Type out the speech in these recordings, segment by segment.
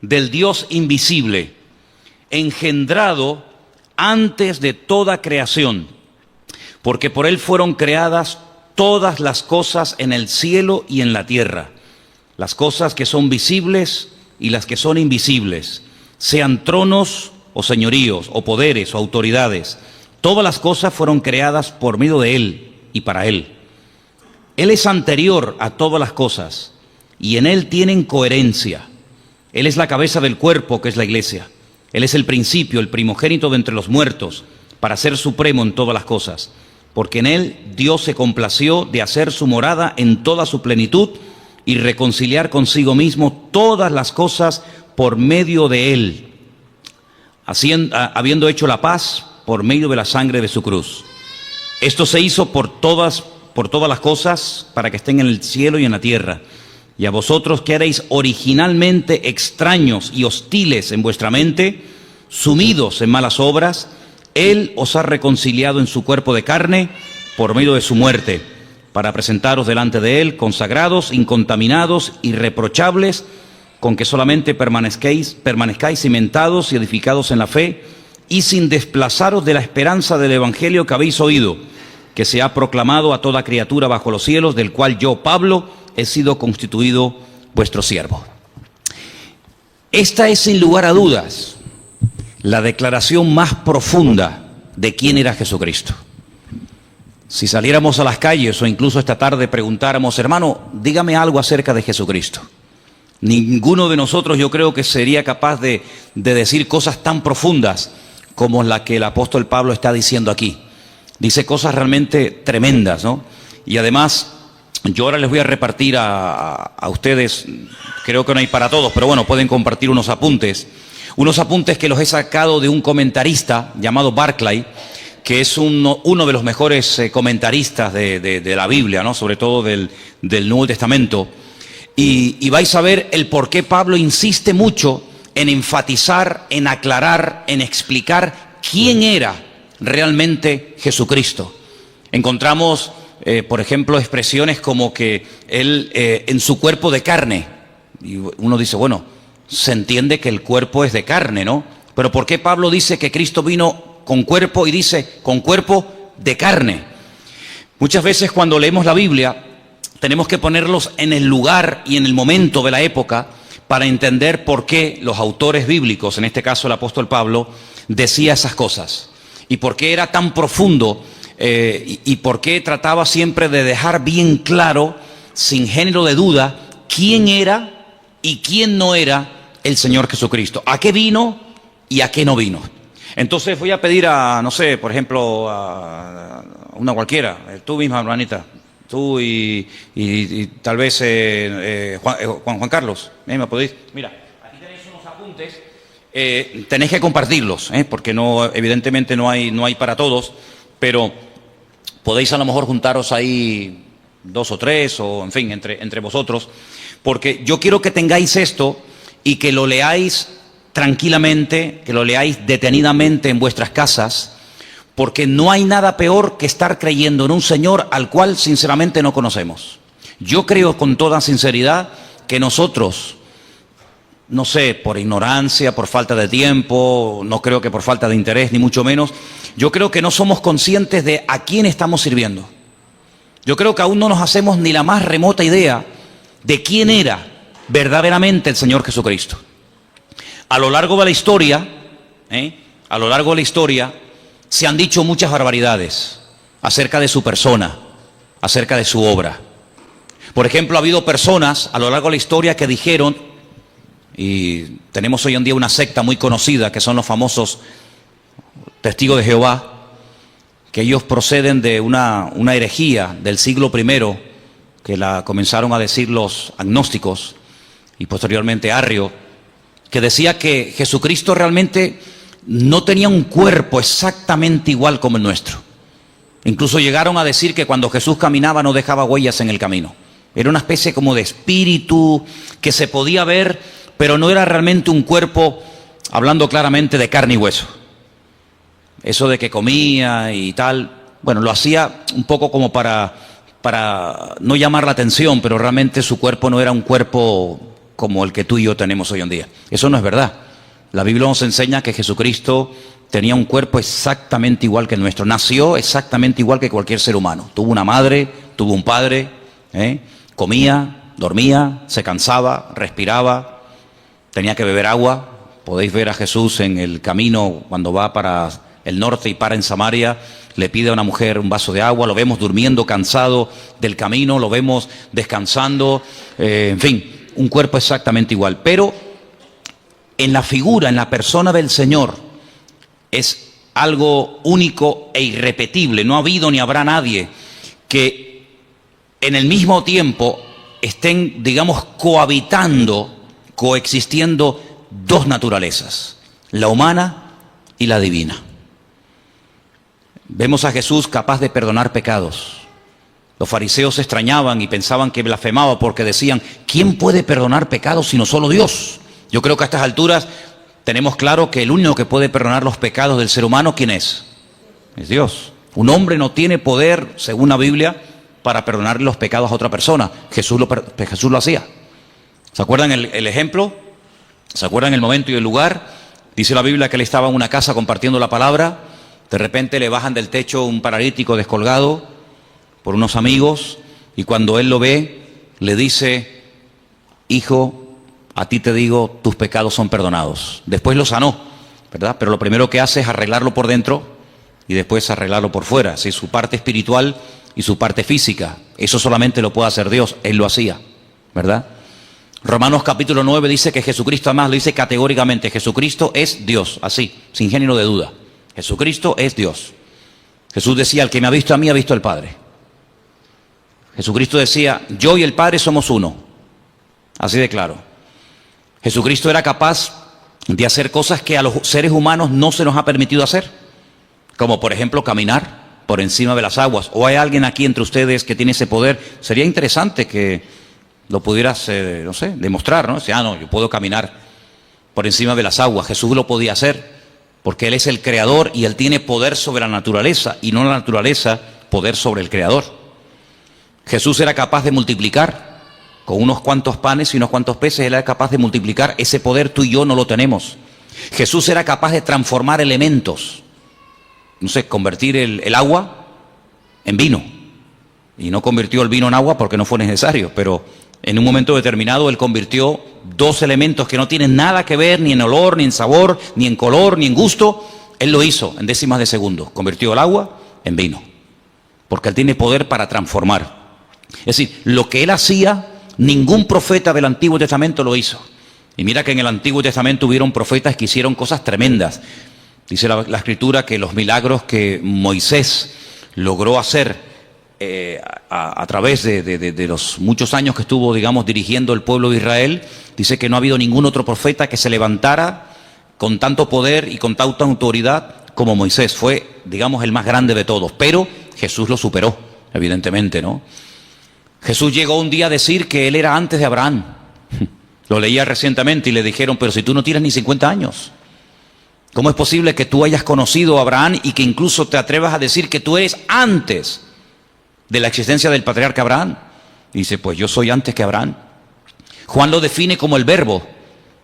del Dios invisible, engendrado antes de toda creación, porque por él fueron creadas todas las cosas en el cielo y en la tierra, las cosas que son visibles y las que son invisibles, sean tronos o señoríos o poderes o autoridades. Todas las cosas fueron creadas por medio de él y para él. Él es anterior a todas las cosas y en él tienen coherencia. Él es la cabeza del cuerpo, que es la iglesia. Él es el principio, el primogénito de entre los muertos, para ser supremo en todas las cosas. Porque en él Dios se complació de hacer su morada en toda su plenitud y reconciliar consigo mismo todas las cosas por medio de él, habiendo hecho la paz por medio de la sangre de su cruz. Esto se hizo por todas las cosas, para que estén en el cielo y en la tierra. Y a vosotros que erais originalmente extraños y hostiles en vuestra mente, sumidos en malas obras, Él os ha reconciliado en su cuerpo de carne por medio de su muerte, para presentaros delante de Él consagrados, incontaminados, irreprochables, con que solamente permanezcáis cimentados y edificados en la fe, y sin desplazaros de la esperanza del Evangelio que habéis oído, que se ha proclamado a toda criatura bajo los cielos, del cual yo, Pablo, he sido constituido vuestro siervo. Esta es, sin lugar a dudas, la declaración más profunda de quién era Jesucristo. Si saliéramos a las calles o incluso esta tarde preguntáramos, hermano, dígame algo acerca de Jesucristo, ninguno de nosotros yo creo que sería capaz de decir cosas tan profundas como la que el apóstol Pablo está diciendo aquí. Dice cosas realmente tremendas, ¿no? Y además, yo ahora les voy a repartir a ustedes, creo que no hay para todos, pero bueno, pueden compartir unos apuntes que los he sacado de un comentarista llamado Barclay, que es uno de los mejores comentaristas de la Biblia, ¿no? Sobre todo del Nuevo Testamento. Y vais a ver el por qué Pablo insiste mucho en enfatizar, en aclarar, en explicar quién era realmente Jesucristo. Encontramos, por ejemplo, expresiones como que Él en su cuerpo de carne. Y uno dice, bueno, se entiende que el cuerpo es de carne, ¿no? Pero ¿por qué Pablo dice que Cristo vino con cuerpo y dice con cuerpo de carne? Muchas veces cuando leemos la Biblia tenemos que ponerlos en el lugar y en el momento de la época para entender por qué los autores bíblicos, en este caso el apóstol Pablo, decía esas cosas. Y por qué era tan profundo y por qué trataba siempre de dejar bien claro, sin género de duda, quién era y quién no era el Señor Jesucristo. ¿A qué vino y a qué no vino? Entonces voy a pedir a, no sé, por ejemplo, a una cualquiera, tú misma, hermanita, tú y tal vez Juan Carlos, ¿me podéis? Mira, aquí tenéis unos apuntes, tenéis que compartirlos, porque no, evidentemente no hay para todos, pero podéis a lo mejor juntaros ahí 2 o 3, o en fin, entre vosotros, porque yo quiero que tengáis esto y que lo leáis tranquilamente, que lo leáis detenidamente en vuestras casas, porque no hay nada peor que estar creyendo en un Señor al cual sinceramente no conocemos. Yo creo con toda sinceridad que nosotros, no sé, por ignorancia, por falta de tiempo, no creo que por falta de interés, ni mucho menos, yo creo que no somos conscientes de a quién estamos sirviendo. Yo creo que aún no nos hacemos ni la más remota idea de quién era verdaderamente el Señor Jesucristo. A lo largo de la historia, se han dicho muchas barbaridades acerca de su persona, acerca de su obra. Por ejemplo, ha habido personas a lo largo de la historia que dijeron, y tenemos hoy en día una secta muy conocida que son los famosos Testigos de Jehová, que ellos proceden de una herejía del siglo I, que la comenzaron a decir los agnósticos y posteriormente Arrio, que decía que Jesucristo realmente no tenía un cuerpo exactamente igual como el nuestro. Incluso llegaron a decir que cuando Jesús caminaba no dejaba huellas en el camino. Era una especie como de espíritu que se podía ver, pero no era realmente un cuerpo, hablando claramente, de carne y hueso. Eso de que comía y tal, bueno, lo hacía un poco como para no llamar la atención, pero realmente su cuerpo no era un cuerpo como el que tú y yo tenemos hoy en día. Eso no es verdad. La Biblia nos enseña que Jesucristo tenía un cuerpo exactamente igual que el nuestro. Nació exactamente igual que cualquier ser humano. Tuvo una madre, tuvo un padre, comía, dormía, se cansaba, respiraba, tenía que beber agua. Podéis ver a Jesús en el camino cuando va para el norte y para en Samaria. Le pide a una mujer un vaso de agua, lo vemos durmiendo cansado del camino, lo vemos descansando, en fin, un cuerpo exactamente igual. Pero en la figura, en la persona del Señor, es algo único e irrepetible. No ha habido ni habrá nadie que en el mismo tiempo estén, digamos, coexistiendo dos naturalezas, la humana y la divina. Vemos a Jesús capaz de perdonar pecados. Los fariseos se extrañaban y pensaban que blasfemaba porque decían, ¿quién puede perdonar pecados sino solo Dios? Yo creo que a estas alturas tenemos claro que el único que puede perdonar los pecados del ser humano, ¿quién es? Es Dios. Un hombre no tiene poder, según la Biblia, para perdonar los pecados a otra persona. Jesús lo hacía. ¿Se acuerdan el ejemplo? ¿Se acuerdan el momento y el lugar? Dice la Biblia que él estaba en una casa compartiendo la palabra. De repente le bajan del techo un paralítico descolgado por unos amigos, y cuando él lo ve, le dice, hijo, a ti te digo, tus pecados son perdonados. Después lo sanó, ¿verdad? Pero lo primero que hace es arreglarlo por dentro y después arreglarlo por fuera. Así, su parte espiritual y su parte física. Eso solamente lo puede hacer Dios, él lo hacía, ¿verdad? Romanos capítulo 9 dice que Jesucristo, además lo dice categóricamente, Jesucristo es Dios, así, sin género de duda. Jesucristo es Dios. Jesús decía, el que me ha visto a mí ha visto al Padre. Jesucristo decía, yo y el Padre somos uno. Así de claro. Jesucristo era capaz de hacer cosas que a los seres humanos no se nos ha permitido hacer. Como por ejemplo caminar por encima de las aguas. ¿O hay alguien aquí entre ustedes que tiene ese poder? Sería interesante que lo pudieras, no sé, demostrar, ¿no? No, yo puedo caminar por encima de las aguas. Jesús lo podía hacer. Porque Él es el creador y Él tiene poder sobre la naturaleza y no la naturaleza poder sobre el creador. Jesús era capaz de multiplicar con unos cuantos panes y unos cuantos peces. Él era capaz de multiplicar. Ese poder tú y yo no lo tenemos. Jesús era capaz de transformar elementos. No sé, convertir el agua en vino. Y no convirtió el vino en agua porque no fue necesario, pero en un momento determinado Él convirtió dos elementos que no tienen nada que ver ni en olor, ni en sabor, ni en color, ni en gusto. Él lo hizo en décimas de segundo. Convirtió el agua en vino. Porque Él tiene poder para transformar. Es decir, lo que Él hacía, ningún profeta del Antiguo Testamento lo hizo. Y mira que en el Antiguo Testamento hubieron profetas que hicieron cosas tremendas. Dice la Escritura que los milagros que Moisés logró hacer a través de los muchos años que estuvo, digamos, dirigiendo el pueblo de Israel, dice que no ha habido ningún otro profeta que se levantara con tanto poder y con tanta autoridad como Moisés. Fue, digamos, el más grande de todos, pero Jesús lo superó, evidentemente, ¿no? Jesús llegó un día a decir que Él era antes de Abraham. Lo leía recientemente y le dijeron, pero si tú no tienes ni 50 años, ¿cómo es posible que tú hayas conocido a Abraham y que incluso te atrevas a decir que tú eres antes de la existencia del patriarca Abraham? Y dice, pues yo soy antes que Abraham. Juan lo define como el verbo,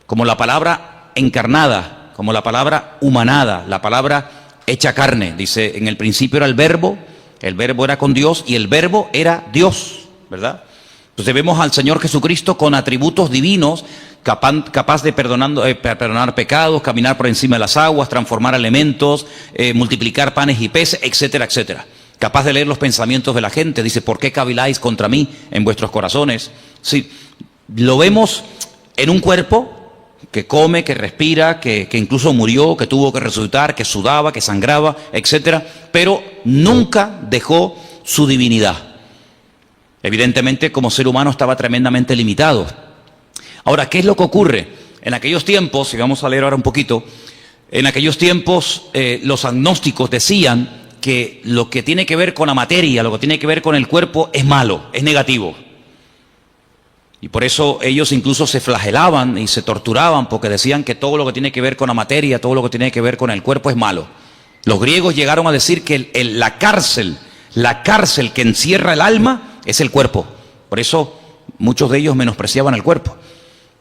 como la palabra encarnada, como la palabra humanada, la palabra hecha carne. Dice, en el principio era el verbo era con Dios y el verbo era Dios, ¿verdad? Entonces vemos al Señor Jesucristo con atributos divinos, capaz de perdonar pecados, caminar por encima de las aguas, transformar elementos, multiplicar panes y peces, etcétera, etcétera. Capaz de leer los pensamientos de la gente. Dice, ¿por qué caviláis contra mí en vuestros corazones? Sí, lo vemos en un cuerpo que come, que respira, que incluso murió, que tuvo que resucitar, que sudaba, que sangraba, etcétera, pero nunca dejó su divinidad. Evidentemente, como ser humano estaba tremendamente limitado. Ahora, ¿qué es lo que ocurre? En aquellos tiempos, y vamos a leer ahora un poquito, en aquellos tiempos los agnósticos decían que lo que tiene que ver con la materia, lo que tiene que ver con el cuerpo es malo, es negativo. Y por eso ellos incluso se flagelaban y se torturaban porque decían que todo lo que tiene que ver con la materia, todo lo que tiene que ver con el cuerpo es malo. Los griegos llegaron a decir que la cárcel que encierra el alma es el cuerpo. Por eso muchos de ellos menospreciaban el cuerpo.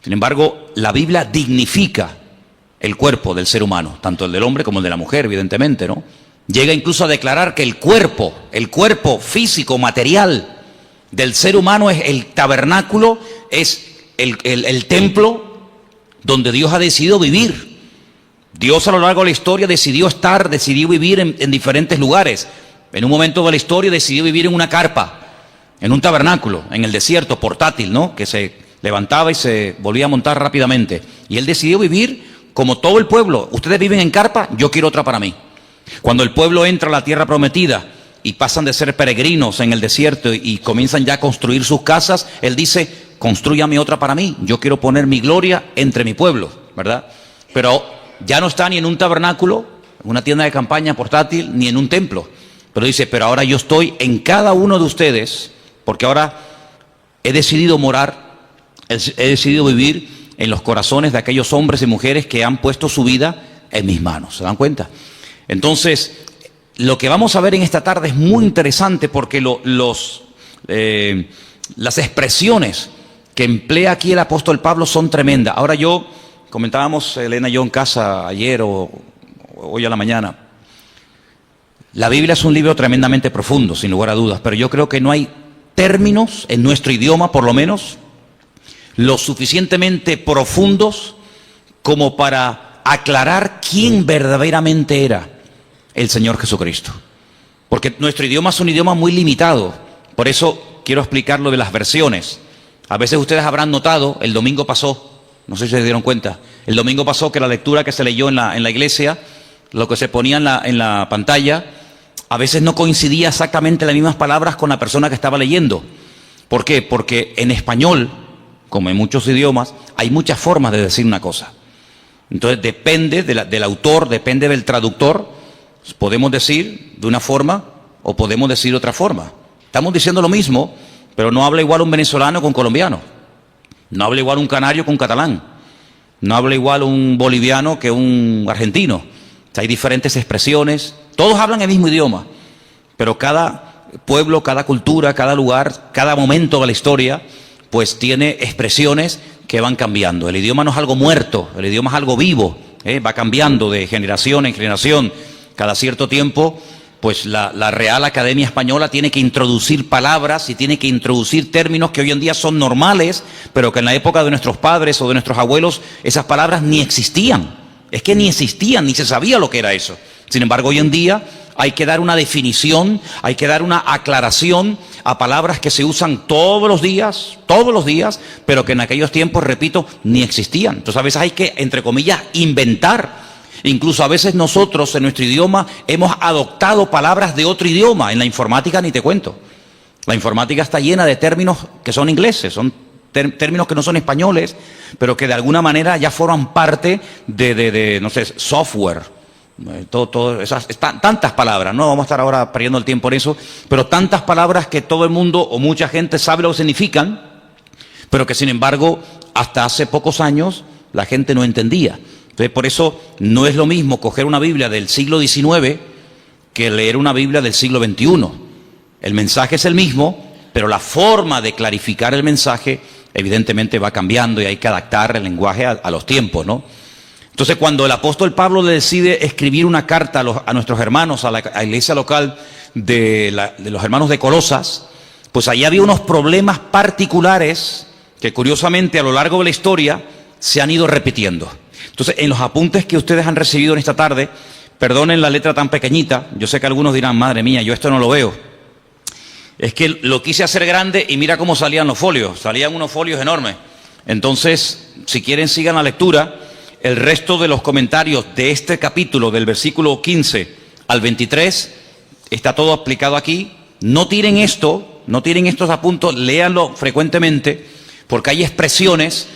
Sin embargo, la Biblia dignifica el cuerpo del ser humano, tanto el del hombre como el de la mujer, evidentemente, ¿no? Llega incluso a declarar que el cuerpo físico, material del ser humano es el tabernáculo, es el templo donde Dios ha decidido vivir. Dios a lo largo de la historia decidió vivir en diferentes lugares. En un momento de la historia decidió vivir en una carpa, en un tabernáculo, en el desierto, portátil, ¿no? Que se levantaba y se volvía a montar rápidamente. Y Él decidió vivir como todo el pueblo. Ustedes viven en carpa, yo quiero otra para mí. Cuando el pueblo entra a la tierra prometida y pasan de ser peregrinos en el desierto y comienzan ya a construir sus casas, Él dice, constrúyame otra para mí, yo quiero poner mi gloria entre mi pueblo, ¿verdad? Pero ya no está ni en un tabernáculo, en una tienda de campaña portátil, ni en un templo. Pero dice, pero ahora yo estoy en cada uno de ustedes, porque ahora he decidido morar, he decidido vivir en los corazones de aquellos hombres y mujeres que han puesto su vida en mis manos. ¿Se dan cuenta? Entonces, lo que vamos a ver en esta tarde es muy interesante porque las expresiones que emplea aquí el apóstol Pablo son tremendas. Ahora comentábamos Elena y yo en casa ayer o hoy a la mañana, la Biblia es un libro tremendamente profundo, sin lugar a dudas, pero yo creo que no hay términos en nuestro idioma, por lo menos, lo suficientemente profundos como para aclarar quién verdaderamente era el Señor Jesucristo. Porque nuestro idioma es un idioma muy limitado, por eso quiero explicar lo de las versiones. A veces ustedes habrán notado, el domingo pasó, no sé si se dieron cuenta, el domingo pasó que la lectura que se leyó en la iglesia, lo que se ponía en la pantalla, a veces no coincidía exactamente las mismas palabras con la persona que estaba leyendo. ¿Por qué? Porque en español, como en muchos idiomas, hay muchas formas de decir una cosa. Entonces depende del autor, depende del traductor, podemos decir de una forma o podemos decir de otra forma. Estamos diciendo lo mismo, pero no habla igual un venezolano con colombiano, no habla igual un canario con catalán, no habla igual un boliviano que un argentino. O sea, hay diferentes expresiones, todos hablan el mismo idioma, pero cada pueblo, cada cultura, cada lugar, cada momento de la historia, pues tiene expresiones que van cambiando. El idioma no es algo muerto, el idioma es algo vivo, va cambiando de generación en generación. Cada cierto tiempo, pues la Real Academia Española tiene que introducir palabras y tiene que introducir términos que hoy en día son normales, pero que en la época de nuestros padres o de nuestros abuelos esas palabras ni existían. Es que ni existían, ni se sabía lo que era eso. Sin embargo, hoy en día hay que dar una definición, hay que dar una aclaración a palabras que se usan todos los días, pero que en aquellos tiempos, repito, ni existían. Entonces a veces hay que, entre comillas, inventar. Incluso a veces nosotros en nuestro idioma hemos adoptado palabras de otro idioma. En la informática ni te cuento. La informática está llena de términos que son ingleses, son términos que no son españoles, pero que de alguna manera ya forman parte de no sé, software. Tantas palabras, no vamos a estar ahora perdiendo el tiempo en eso, pero tantas palabras que todo el mundo o mucha gente sabe lo que significan, pero que sin embargo hasta hace pocos años la gente no entendía. Entonces por eso no es lo mismo coger una Biblia del siglo XIX que leer una Biblia del siglo XXI. El mensaje es el mismo, pero la forma de clarificar el mensaje evidentemente va cambiando y hay que adaptar el lenguaje a los tiempos, ¿no? Entonces cuando el apóstol Pablo le decide escribir una carta a nuestros hermanos, a la iglesia local de los hermanos de Colosas, pues allí había unos problemas particulares que curiosamente a lo largo de la historia se han ido repitiendo. Entonces en los apuntes que ustedes han recibido en esta tarde, perdonen la letra tan pequeñita, yo sé que algunos dirán, madre mía, yo esto no lo veo. Es que lo quise hacer grande y mira cómo salían los folios, salían unos folios enormes. Entonces, si quieren sigan la lectura. El resto de los comentarios de este capítulo, del versículo 15 al 23, está todo explicado aquí. No tiren estos apuntes, léanlo frecuentemente, porque hay expresiones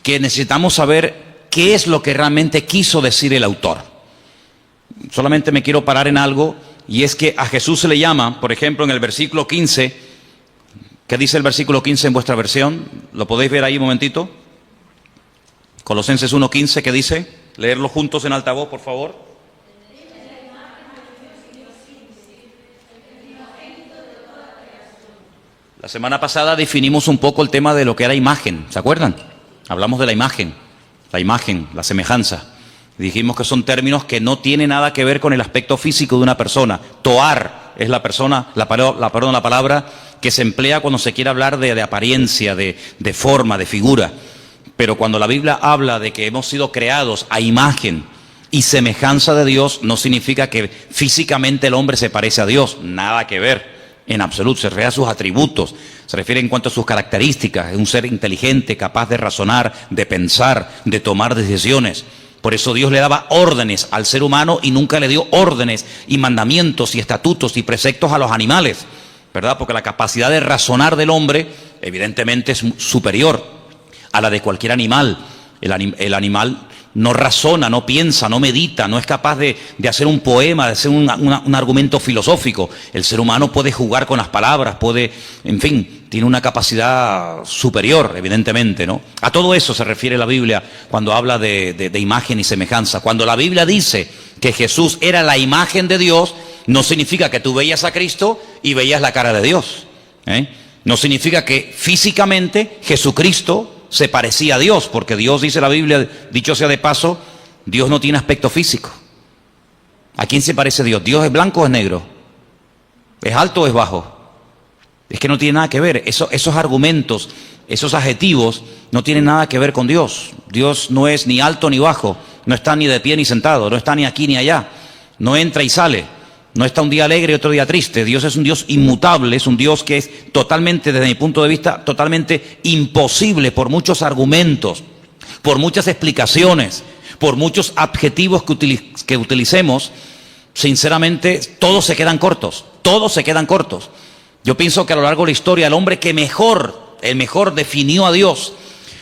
que necesitamos saber qué es lo que realmente quiso decir el autor. Solamente me quiero parar en algo, y es que a Jesús se le llama, por ejemplo, en el versículo 15, ¿qué dice el versículo 15 en vuestra versión? ¿Lo podéis ver ahí un momentito? Colosenses 1:15, ¿qué dice? Leerlo juntos en altavoz, por favor. La semana pasada definimos un poco el tema de lo que era imagen, ¿se acuerdan? Hablamos de la imagen, la semejanza. Dijimos que son términos que no tienen nada que ver con el aspecto físico de una persona. Toar es la palabra que se emplea cuando se quiere hablar de apariencia, de forma, de figura. Pero cuando la Biblia habla de que hemos sido creados a imagen y semejanza de Dios, no significa que físicamente el hombre se parece a Dios. Nada que ver. En absoluto, se refiere a sus atributos, se refiere en cuanto a sus características. Es un ser inteligente, capaz de razonar, de pensar, de tomar decisiones. Por eso Dios le daba órdenes al ser humano y nunca le dio órdenes y mandamientos y estatutos y preceptos a los animales, ¿verdad? Porque la capacidad de razonar del hombre evidentemente es superior a la de cualquier animal. El animal no razona, no piensa, no medita, no es capaz de hacer un poema, de hacer un argumento filosófico. El ser humano puede jugar con las palabras, en fin, tiene una capacidad superior, evidentemente, ¿no? A todo eso se refiere la Biblia cuando habla de imagen y semejanza. Cuando la Biblia dice que Jesús era la imagen de Dios, no significa que tú veías a Cristo y veías la cara de Dios, ¿eh? No significa que físicamente Jesucristo se parecía a Dios, porque Dios, dice la Biblia, dicho sea de paso, Dios no tiene aspecto físico. ¿A quién se parece Dios? ¿Dios es blanco o es negro? ¿Es alto o es bajo? Es que no tiene nada que ver. Esos argumentos, esos adjetivos, no tienen nada que ver con Dios. Dios no es ni alto ni bajo, no está ni de pie ni sentado, no está ni aquí ni allá, no entra y sale, no está un día alegre y otro día triste. Dios es un Dios inmutable, es un Dios que es totalmente, desde mi punto de vista, totalmente imposible por muchos argumentos, por muchas explicaciones, por muchos adjetivos que utilicemos. Sinceramente, todos se quedan cortos, Yo pienso que a lo largo de la historia, el hombre que el mejor definió a Dios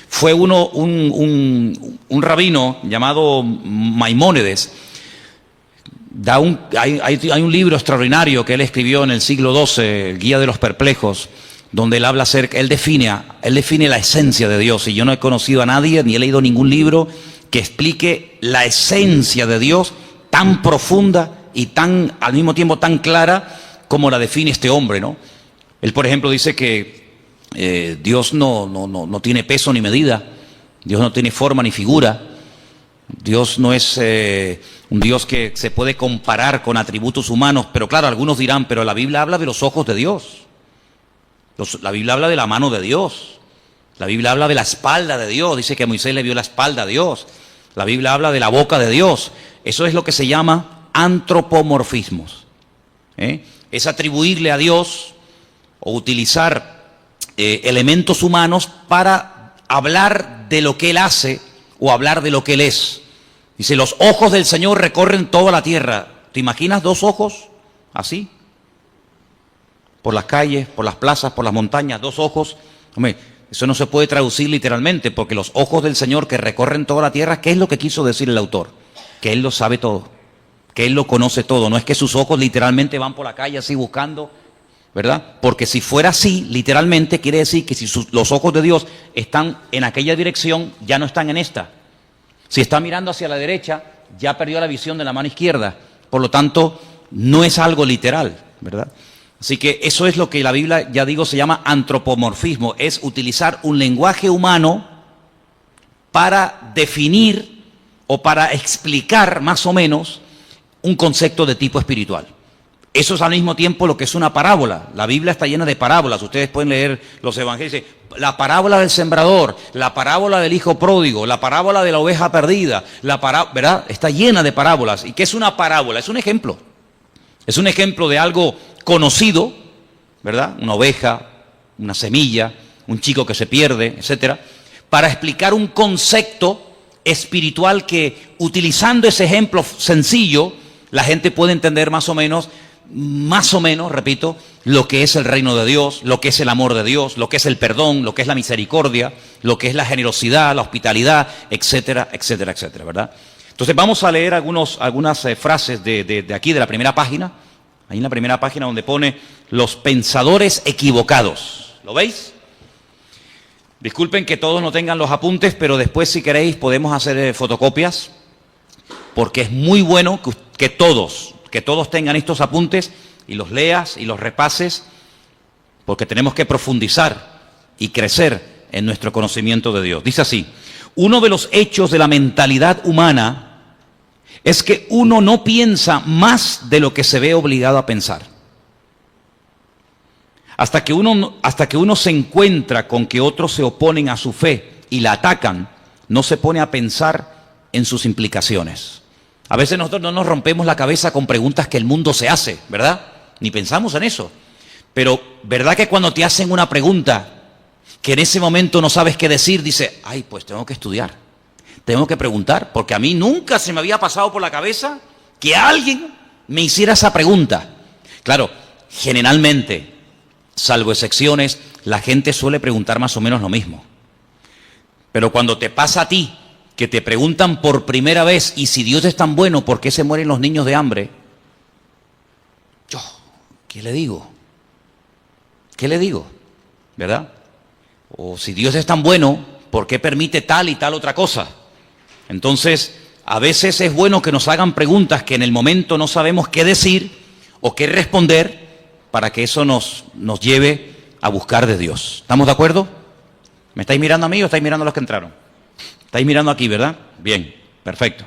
fue un rabino llamado Maimónides. Hay un libro extraordinario que él escribió en el siglo XII, Guía de los Perplejos, donde él habla él define la esencia de Dios. Y yo no he conocido a nadie, ni he leído ningún libro que explique la esencia de Dios tan profunda y al mismo tiempo tan clara como la define este hombre, ¿no? Él, por ejemplo, dice que Dios no tiene peso ni medida, Dios no tiene forma ni figura. Dios no es un Dios que se puede comparar con atributos humanos, pero claro, algunos dirán, pero la Biblia habla de los ojos de Dios, la Biblia habla de la mano de Dios, la Biblia habla de la espalda de Dios, dice que Moisés le vio la espalda a Dios, la Biblia habla de la boca de Dios. Eso es lo que se llama antropomorfismos, ¿eh? Es atribuirle a Dios o utilizar elementos humanos para hablar de lo que Él hace o hablar de lo que Él es. Dice, los ojos del Señor recorren toda la tierra. ¿Te imaginas dos ojos así? Por las calles, por las plazas, por las montañas, dos ojos. Hombre, eso no se puede traducir literalmente, porque los ojos del Señor que recorren toda la tierra, ¿qué es lo que quiso decir el autor? Que Él lo sabe todo, que Él lo conoce todo. No es que sus ojos literalmente van por la calle así buscando, ¿verdad? Porque si fuera así, literalmente quiere decir que si los ojos de Dios están en aquella dirección, ya no están en esta. Si está mirando hacia la derecha, ya perdió la visión de la mano izquierda. Por lo tanto, no es algo literal, ¿verdad? Así que eso es lo que la Biblia, ya digo, se llama antropomorfismo. Es utilizar un lenguaje humano para definir o para explicar más o menos un concepto de tipo espiritual. Eso es al mismo tiempo lo que es una parábola. La Biblia está llena de parábolas. Ustedes pueden leer los evangelios. Dice, la parábola del sembrador, la parábola del hijo pródigo, la parábola de la oveja perdida, ¿verdad? Está llena de parábolas. ¿Y qué es una parábola? Es un ejemplo. Es un ejemplo de algo conocido, ¿verdad? Una oveja, una semilla, un chico que se pierde, etcétera, para explicar un concepto espiritual que, utilizando ese ejemplo sencillo, la gente puede entender más o menos, repito, lo que es el reino de Dios, lo que es el amor de Dios, lo que es el perdón, lo que es la misericordia, lo que es la generosidad, la hospitalidad, etcétera, etcétera, etcétera, ¿verdad? Entonces vamos a leer algunas frases de aquí, de la primera página. Ahí en la primera página donde pone los pensadores equivocados. ¿Lo veis? Disculpen que todos no tengan los apuntes, pero después si queréis podemos hacer fotocopias, porque es muy bueno que todos tengan estos apuntes y los leas y los repases, porque tenemos que profundizar y crecer en nuestro conocimiento de Dios. Dice así: uno de los hechos de la mentalidad humana es que uno no piensa más de lo que se ve obligado a pensar. Hasta que uno se encuentra con que otros se oponen a su fe y la atacan, no se pone a pensar en sus implicaciones. A veces nosotros no nos rompemos la cabeza con preguntas que el mundo se hace, ¿verdad? Ni pensamos en eso. Pero, ¿verdad que cuando te hacen una pregunta que en ese momento no sabes qué decir, dices, ay, pues tengo que estudiar, tengo que preguntar, porque a mí nunca se me había pasado por la cabeza que alguien me hiciera esa pregunta? Claro, generalmente, salvo excepciones, la gente suele preguntar más o menos lo mismo. Pero cuando te pasa a ti, que te preguntan por primera vez, y si Dios es tan bueno, ¿por qué se mueren los niños de hambre? Yo, ¿qué le digo? ¿Qué le digo? ¿Verdad? O si Dios es tan bueno, ¿por qué permite tal y tal otra cosa? Entonces, a veces es bueno que nos hagan preguntas que en el momento no sabemos qué decir o qué responder, para que eso nos lleve a buscar de Dios. ¿Estamos de acuerdo? ¿Me estáis mirando a mí o estáis mirando a los que entraron? Estáis mirando aquí, ¿verdad? Bien, perfecto.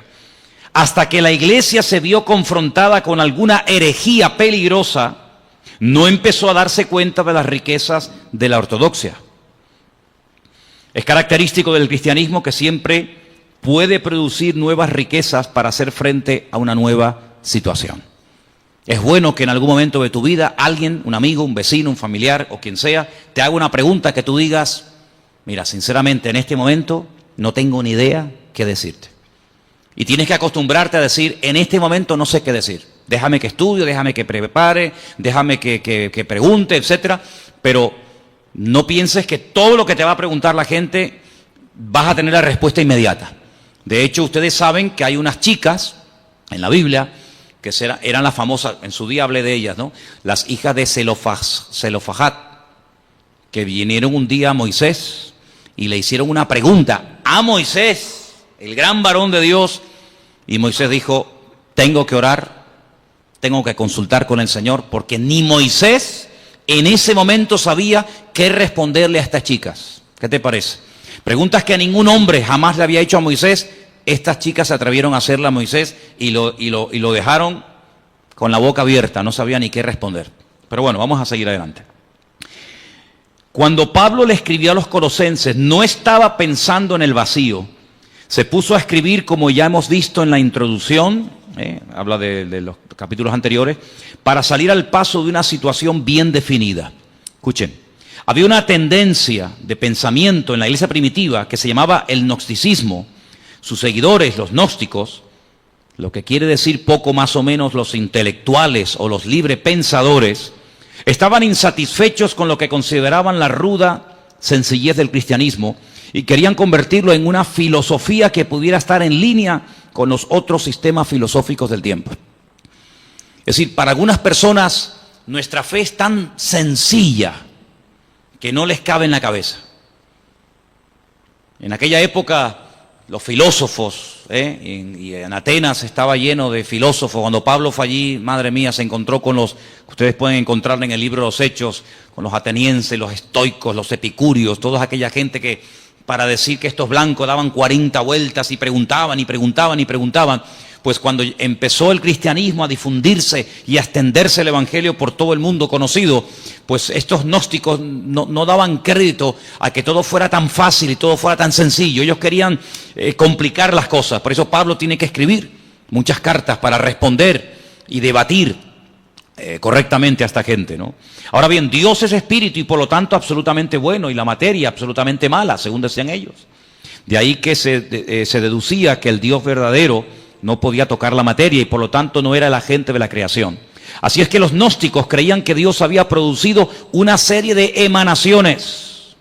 Hasta que la iglesia se vio confrontada con alguna herejía peligrosa, no empezó a darse cuenta de las riquezas de la ortodoxia. Es característico del cristianismo que siempre puede producir nuevas riquezas para hacer frente a una nueva situación. Es bueno que en algún momento de tu vida alguien, un amigo, un vecino, un familiar o quien sea, te haga una pregunta que tú digas, mira, sinceramente en este momento no tengo ni idea qué decirte. Y tienes que acostumbrarte a decir, en este momento no sé qué decir. Déjame que estudie, déjame que prepare, déjame que pregunte, etcétera. Pero no pienses que todo lo que te va a preguntar la gente vas a tener la respuesta inmediata. De hecho, ustedes saben que hay unas chicas en la Biblia que eran las famosas, en su día hablé de ellas, ¿no? Las hijas de Zelofajat, que vinieron un día a Moisés y le hicieron una pregunta a Moisés, el gran varón de Dios, y Moisés dijo, tengo que orar, tengo que consultar con el Señor, porque ni Moisés en ese momento sabía qué responderle a estas chicas. ¿Qué te parece? Preguntas que a ningún hombre jamás le había hecho a Moisés, estas chicas se atrevieron a hacerle a Moisés y lo dejaron con la boca abierta, no sabía ni qué responder. Pero bueno, vamos a seguir adelante. Cuando Pablo le escribió a los colosenses, no estaba pensando en el vacío. Se puso a escribir, como ya hemos visto en la introducción, habla de los capítulos anteriores, para salir al paso de una situación bien definida. Escuchen, había una tendencia de pensamiento en la iglesia primitiva que se llamaba el gnosticismo. Sus seguidores, los gnósticos, lo que quiere decir poco más o menos los intelectuales o los librepensadores, estaban insatisfechos con lo que consideraban la ruda sencillez del cristianismo y querían convertirlo en una filosofía que pudiera estar en línea con los otros sistemas filosóficos del tiempo. Es decir, para algunas personas nuestra fe es tan sencilla que no les cabe en la cabeza. En aquella época los filósofos, y en Atenas estaba lleno de filósofos. Cuando Pablo fue allí, madre mía, se encontró con los, ustedes pueden encontrar en el libro de los Hechos, con los atenienses, los estoicos, los epicúreos, toda aquella gente que para decir que estos blancos daban 40 vueltas y preguntaban y preguntaban y preguntaban. Pues cuando empezó el cristianismo a difundirse y a extenderse el evangelio por todo el mundo conocido, pues estos gnósticos no daban crédito a que todo fuera tan fácil y todo fuera tan sencillo. Ellos querían complicar las cosas. Por eso Pablo tiene que escribir muchas cartas para responder y debatir correctamente a esta gente, ¿no? Ahora bien, Dios es espíritu y por lo tanto absolutamente bueno y la materia absolutamente mala, según decían ellos. De ahí que se deducía que el Dios verdadero no podía tocar la materia y por lo tanto no era el agente de la creación. Así es que los gnósticos creían que Dios había producido una serie de emanaciones,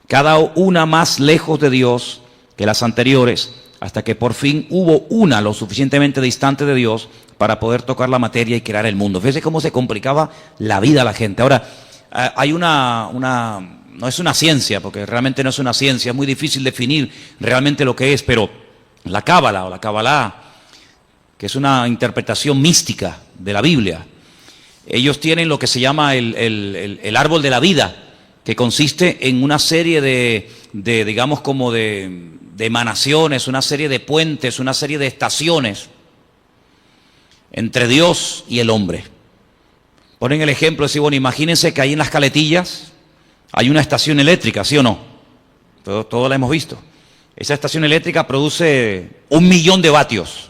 cada una más lejos de Dios que las anteriores, hasta que por fin hubo una lo suficientemente distante de Dios para poder tocar la materia y crear el mundo. Fíjese cómo se complicaba la vida a la gente. Ahora, hay no es una ciencia, porque realmente no es una ciencia, es muy difícil definir realmente lo que es, pero la Cábala o la Kabbalah, que es una interpretación mística de la Biblia, ellos tienen lo que se llama el árbol de la vida, que consiste en una serie digamos, como de emanaciones, una serie de puentes, una serie de estaciones entre Dios y el hombre. Ponen el ejemplo, decir, bueno, imagínense que ahí en las Caletillas hay una estación eléctrica, ¿sí o no? Todo la hemos visto. Esa estación eléctrica produce 1 millón de vatios.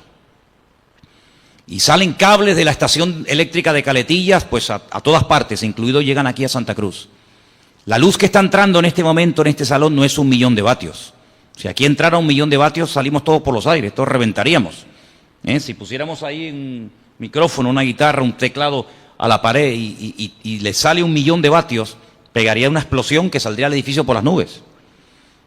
Y salen cables de la estación eléctrica de Caletillas, pues a todas partes, incluido llegan aquí a Santa Cruz. La luz que está entrando en este momento en este salón no es 1 millón de vatios. Si aquí entrara 1 millón de vatios, salimos todos por los aires, todos reventaríamos. Si pusiéramos ahí un micrófono, una guitarra, un teclado a la pared y le sale 1 millón de vatios, pegaría una explosión que saldría al edificio por las nubes.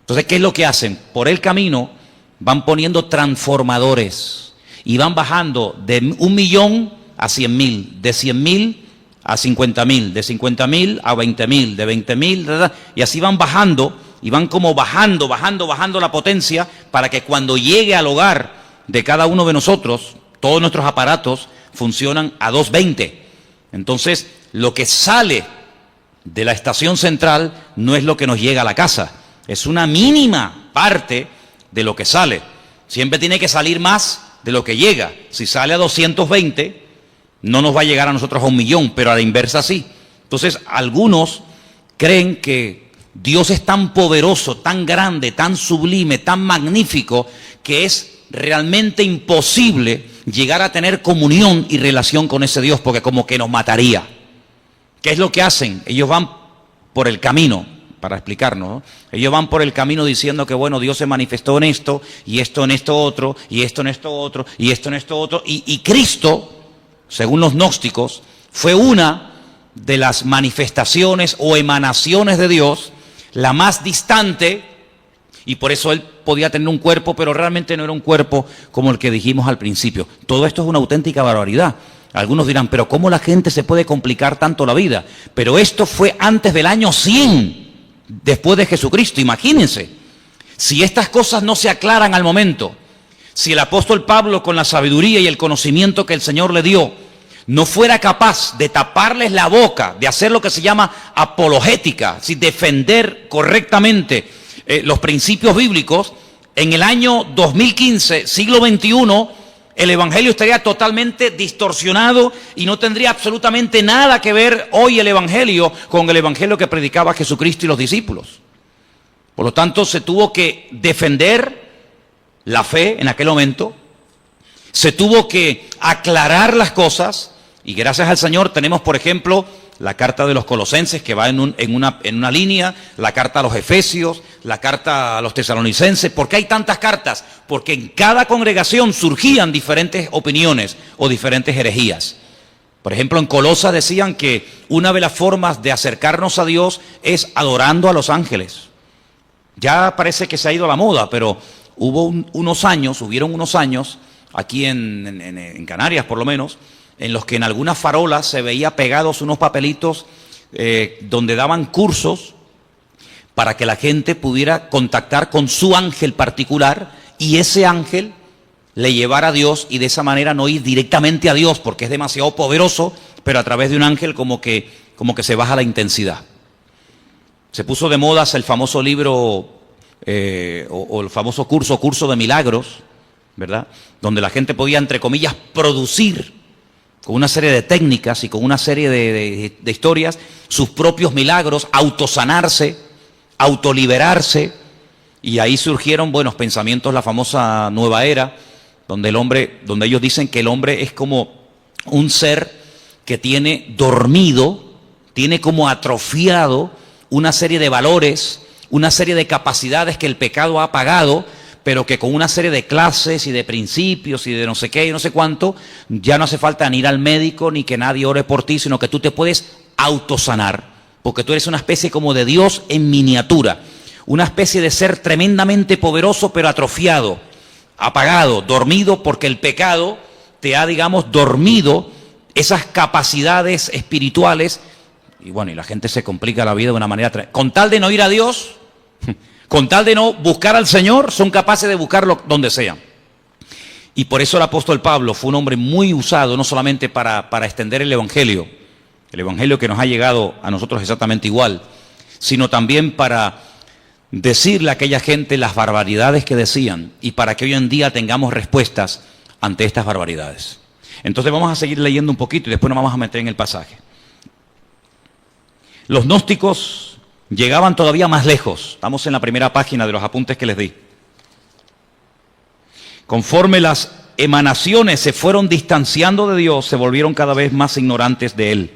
Entonces, ¿qué es lo que hacen? Por el camino van poniendo transformadores y van bajando de 1 millón a 100.000, de 100.000 a 50.000, de 50.000 a 20.000, de 20.000, y así van bajando, y van como bajando la potencia para que cuando llegue al hogar de cada uno de nosotros, todos nuestros aparatos funcionan a 220. Entonces, lo que sale de la estación central no es lo que nos llega a la casa, es una mínima parte de lo que sale. Siempre tiene que salir más de lo que llega. Si sale a 220, no nos va a llegar a nosotros a 1 millón, pero a la inversa sí. Entonces, algunos creen que Dios es tan poderoso, tan grande, tan sublime, tan magnífico, que es realmente imposible llegar a tener comunión y relación con ese Dios, porque como que nos mataría. ¿Qué es lo que hacen? Ellos van por el camino, para explicarnos, ¿no? Ellos van por el camino diciendo que, bueno, Dios se manifestó en esto, y esto en esto otro, y esto en esto otro, y esto en esto otro, y Cristo, según los gnósticos, fue una de las manifestaciones o emanaciones de Dios, la más distante, y por eso Él podía tener un cuerpo, pero realmente no era un cuerpo como el que dijimos al principio. Todo esto es una auténtica barbaridad. Algunos dirán, pero ¿cómo la gente se puede complicar tanto la vida? Pero esto fue antes del año 100, después de Jesucristo. Imagínense, si estas cosas no se aclaran al momento, si el apóstol Pablo, con la sabiduría y el conocimiento que el Señor le dio, no fuera capaz de taparles la boca, de hacer lo que se llama apologética, si defender correctamente los principios bíblicos, en el año 2015, siglo XXI, el Evangelio estaría totalmente distorsionado y no tendría absolutamente nada que ver hoy el Evangelio con el Evangelio que predicaba Jesucristo y los discípulos. Por lo tanto, se tuvo que defender la fe en aquel momento, se tuvo que aclarar las cosas, y gracias al Señor tenemos, por ejemplo, la carta de los Colosenses, que va en una línea, la carta a los Efesios, la carta a los Tesalonicenses. ¿Por qué hay tantas cartas? Porque en cada congregación surgían diferentes opiniones o diferentes herejías. Por ejemplo, en Colosas decían que una de las formas de acercarnos a Dios es adorando a los ángeles. Ya parece que se ha ido a la moda, pero hubieron unos años, aquí en Canarias por lo menos, en los que en algunas farolas se veía pegados unos papelitos donde daban cursos para que la gente pudiera contactar con su ángel particular y ese ángel le llevara a Dios y de esa manera no ir directamente a Dios porque es demasiado poderoso, pero a través de un ángel como que se baja la intensidad. Se puso de moda el famoso libro o el famoso curso de milagros, ¿verdad? Donde la gente podía, entre comillas, producir con una serie de técnicas y con una serie de historias sus propios milagros, autosanarse, autoliberarse, y ahí surgieron buenos pensamientos, la famosa nueva era, donde ellos dicen que el hombre es como un ser que tiene dormido, tiene como atrofiado una serie de valores, una serie de capacidades que el pecado ha apagado, pero que con una serie de clases y de principios y de no sé qué y no sé cuánto, ya no hace falta ni ir al médico ni que nadie ore por ti, sino que tú te puedes autosanar, porque tú eres una especie como de Dios en miniatura, una especie de ser tremendamente poderoso pero atrofiado, apagado, dormido, porque el pecado te ha, digamos, dormido esas capacidades espirituales, y bueno, y la gente se complica la vida de una manera con tal de no ir a Dios, con tal de no buscar al Señor, son capaces de buscarlo donde sea. Y por eso el apóstol Pablo fue un hombre muy usado, no solamente para extender el Evangelio que nos ha llegado a nosotros exactamente igual, sino también para decirle a aquella gente las barbaridades que decían y para que hoy en día tengamos respuestas ante estas barbaridades. Entonces vamos a seguir leyendo un poquito y después nos vamos a meter en el pasaje. Los gnósticos llegaban todavía más lejos. Estamos en la primera página de los apuntes que les di. Conforme las emanaciones se fueron distanciando de Dios, se volvieron cada vez más ignorantes de Él.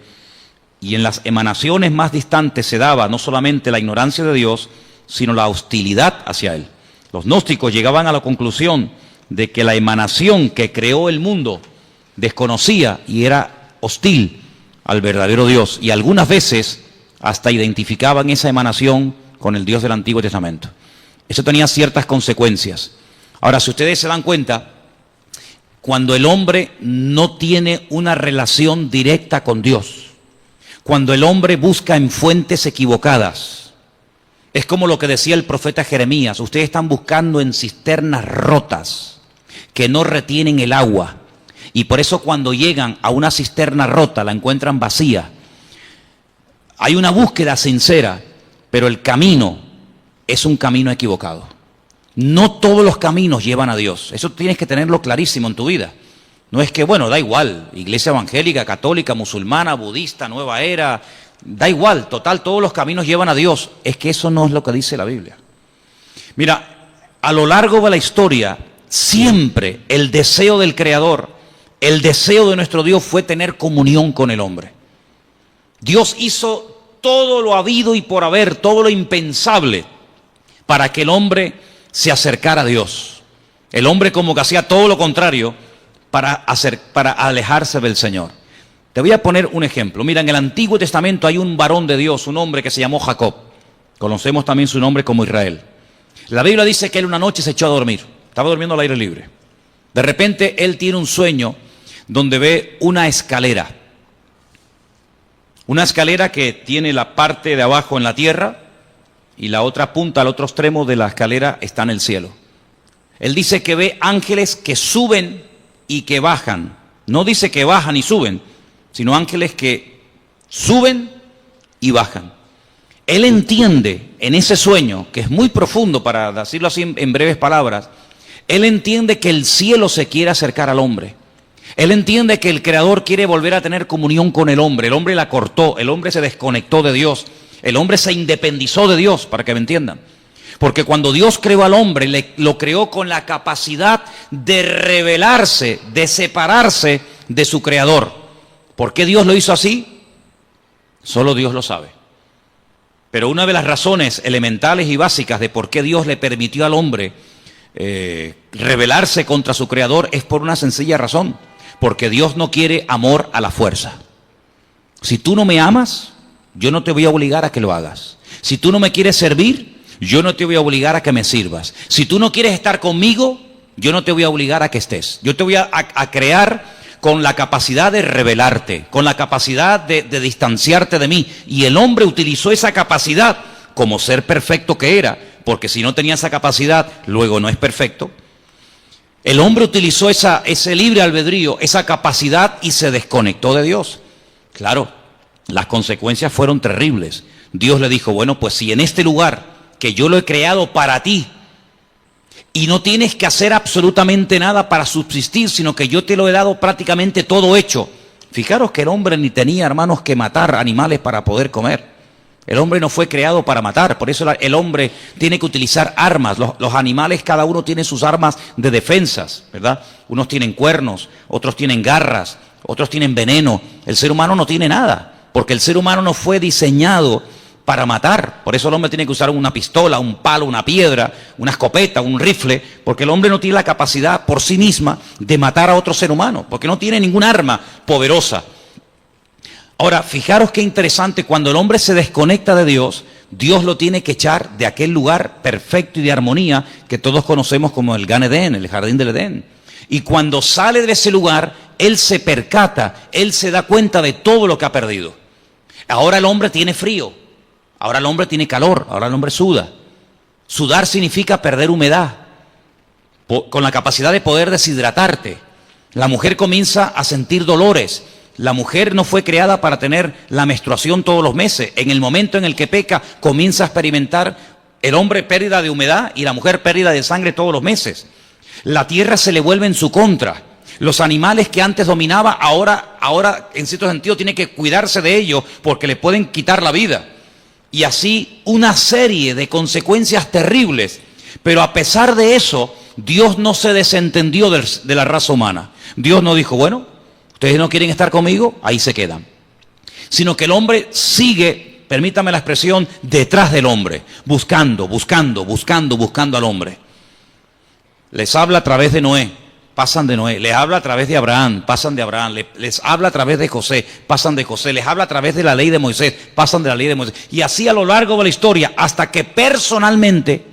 Y en las emanaciones más distantes se daba no solamente la ignorancia de Dios, sino la hostilidad hacia Él. Los gnósticos llegaban a la conclusión de que la emanación que creó el mundo desconocía y era hostil al verdadero Dios. Y algunas veces hasta identificaban esa emanación con el Dios del Antiguo Testamento. Eso tenía ciertas consecuencias. Ahora, si ustedes se dan cuenta, cuando el hombre no tiene una relación directa con Dios, cuando el hombre busca en fuentes equivocadas, es como lo que decía el profeta Jeremías: ustedes están buscando en cisternas rotas que no retienen el agua, y por eso cuando llegan a una cisterna rota la encuentran vacía. Hay una búsqueda sincera, pero el camino es un camino equivocado. No todos los caminos llevan a Dios. Eso tienes que tenerlo clarísimo en tu vida. No es que, bueno, da igual, iglesia evangélica, católica, musulmana, budista, nueva era, da igual, total, todos los caminos llevan a Dios. Es que eso no es lo que dice la Biblia. Mira, a lo largo de la historia, siempre el deseo del Creador, el deseo de nuestro Dios fue tener comunión con el hombre. Dios hizo todo lo habido y por haber, todo lo impensable, para que el hombre se acercara a Dios. El hombre como que hacía todo lo contrario para alejarse del Señor. Te voy a poner un ejemplo. Mira, en el Antiguo Testamento hay un varón de Dios, un hombre que se llamó Jacob. Conocemos también su nombre como Israel. La Biblia dice que él una noche se echó a dormir. Estaba durmiendo al aire libre. De repente él tiene un sueño donde ve una escalera. Una escalera que tiene la parte de abajo en la tierra y la otra punta, al otro extremo de la escalera está en el cielo. Él dice que ve ángeles que suben y que bajan. No dice que bajan y suben, sino ángeles que suben y bajan. Él entiende en ese sueño, que es muy profundo para decirlo así en breves palabras, él entiende que el cielo se quiere acercar al hombre. Él entiende que el Creador quiere volver a tener comunión con el hombre la cortó, el hombre se desconectó de Dios, el hombre se independizó de Dios, para que me entiendan. Porque cuando Dios creó al hombre, lo creó con la capacidad de rebelarse, de separarse de su Creador. ¿Por qué Dios lo hizo así? Solo Dios lo sabe. Pero una de las razones elementales y básicas de por qué Dios le permitió al hombre rebelarse contra su Creador es por una sencilla razón. Porque Dios no quiere amor a la fuerza. Si tú no me amas, yo no te voy a obligar a que lo hagas. Si tú no me quieres servir, yo no te voy a obligar a que me sirvas. Si tú no quieres estar conmigo, yo no te voy a obligar a que estés. Yo te voy a crear con la capacidad de rebelarte, con la capacidad de distanciarte de mí. Y el hombre utilizó esa capacidad como ser perfecto que era, porque si no tenía esa capacidad, luego no es perfecto. El hombre utilizó ese libre albedrío, esa capacidad y se desconectó de Dios. Claro, las consecuencias fueron terribles. Dios le dijo, bueno, pues si en este lugar que yo lo he creado para ti y no tienes que hacer absolutamente nada para subsistir, sino que yo te lo he dado prácticamente todo hecho. Fijaros que el hombre ni tenía, hermanos, que matar animales para poder comer. El hombre no fue creado para matar, por eso el hombre tiene que utilizar armas. Los animales, cada uno tiene sus armas de defensas, ¿verdad? Unos tienen cuernos, otros tienen garras, otros tienen veneno. El ser humano no tiene nada, porque el ser humano no fue diseñado para matar. Por eso el hombre tiene que usar una pistola, un palo, una piedra, una escopeta, un rifle, porque el hombre no tiene la capacidad por sí misma de matar a otro ser humano, porque no tiene ninguna arma poderosa. Ahora, fijaros qué interesante, cuando el hombre se desconecta de Dios, Dios lo tiene que echar de aquel lugar perfecto y de armonía que todos conocemos como el Gan Edén, el jardín del Edén. Y cuando sale de ese lugar, él se percata, él se da cuenta de todo lo que ha perdido. Ahora el hombre tiene frío, ahora el hombre tiene calor, ahora el hombre suda. Sudar significa perder humedad, con la capacidad de poder deshidratarte. La mujer comienza a sentir dolores. La mujer no fue creada para tener la menstruación todos los meses. En el momento en el que peca, comienza a experimentar el hombre pérdida de humedad y la mujer pérdida de sangre todos los meses. La tierra se le vuelve en su contra. Los animales que antes dominaba, ahora en cierto sentido tiene que cuidarse de ellos porque le pueden quitar la vida. Y así una serie de consecuencias terribles. Pero a pesar de eso, Dios no se desentendió de la raza humana. Dios no dijo, bueno, ustedes no quieren estar conmigo, ahí se quedan. Sino que el hombre sigue, permítame la expresión, detrás del hombre, buscando al hombre. Les habla a través de Noé, pasan de Noé. Les habla a través de Abraham, pasan de Abraham. Les habla a través de José, pasan de José. Les habla a través de la ley de Moisés, pasan de la ley de Moisés. Y así a lo largo de la historia, hasta que personalmente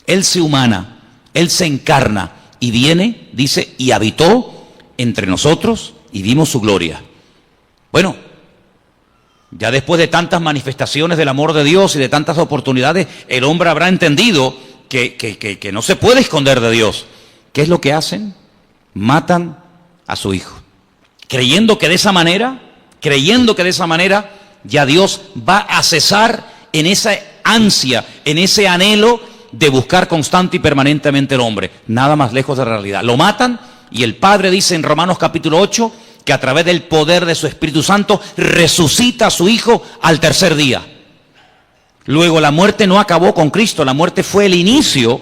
Él se humana, Él se encarna y viene, dice, y habitó entre nosotros y vimos su gloria. Bueno, ya después de tantas manifestaciones del amor de Dios y de tantas oportunidades, el hombre habrá entendido que no se puede esconder de Dios. ¿Qué es lo que hacen? Matan a su hijo, creyendo que de esa manera ya Dios va a cesar en esa ansia, en ese anhelo de buscar constante y permanentemente al hombre. Nada más lejos de la realidad. Lo matan y el Padre dice en Romanos capítulo 8 que a través del poder de su Espíritu Santo resucita a su hijo al tercer día. Luego la muerte no acabó con Cristo, la muerte fue el inicio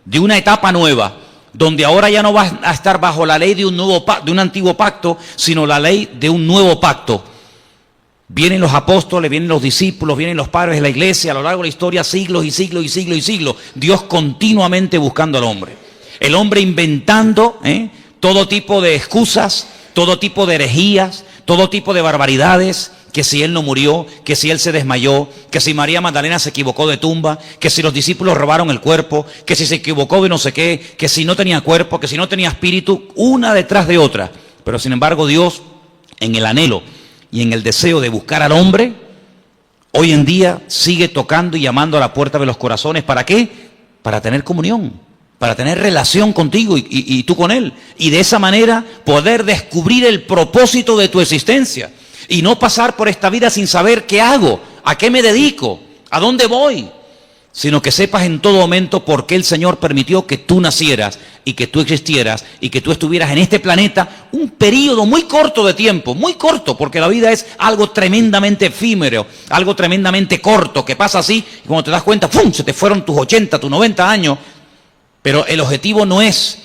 de una etapa nueva, donde ahora ya no va a estar bajo la ley de un antiguo pacto, sino la ley de un nuevo pacto. Vienen los apóstoles, vienen los discípulos, vienen los padres de la iglesia, a lo largo de la historia, siglos y siglos y siglos y siglos. Dios continuamente buscando al hombre. El hombre inventando todo tipo de excusas, todo tipo de herejías, todo tipo de barbaridades, que si él no murió, que si él se desmayó, que si María Magdalena se equivocó de tumba, que si los discípulos robaron el cuerpo, que si se equivocó de no sé qué, que si no tenía cuerpo, que si no tenía espíritu, una detrás de otra. Pero sin embargo Dios, en el anhelo y en el deseo de buscar al hombre, hoy en día sigue tocando y llamando a la puerta de los corazones. ¿Para qué? Para tener comunión, para tener relación contigo y tú con Él. Y de esa manera poder descubrir el propósito de tu existencia. Y no pasar por esta vida sin saber qué hago, a qué me dedico, a dónde voy. Sino que sepas en todo momento por qué el Señor permitió que tú nacieras y que tú existieras y que tú estuvieras en este planeta un periodo muy corto de tiempo, muy corto, porque la vida es algo tremendamente efímero, algo tremendamente corto, que pasa así y cuando te das cuenta, ¡pum!, se te fueron tus 80, tus 90 años. Pero el objetivo no es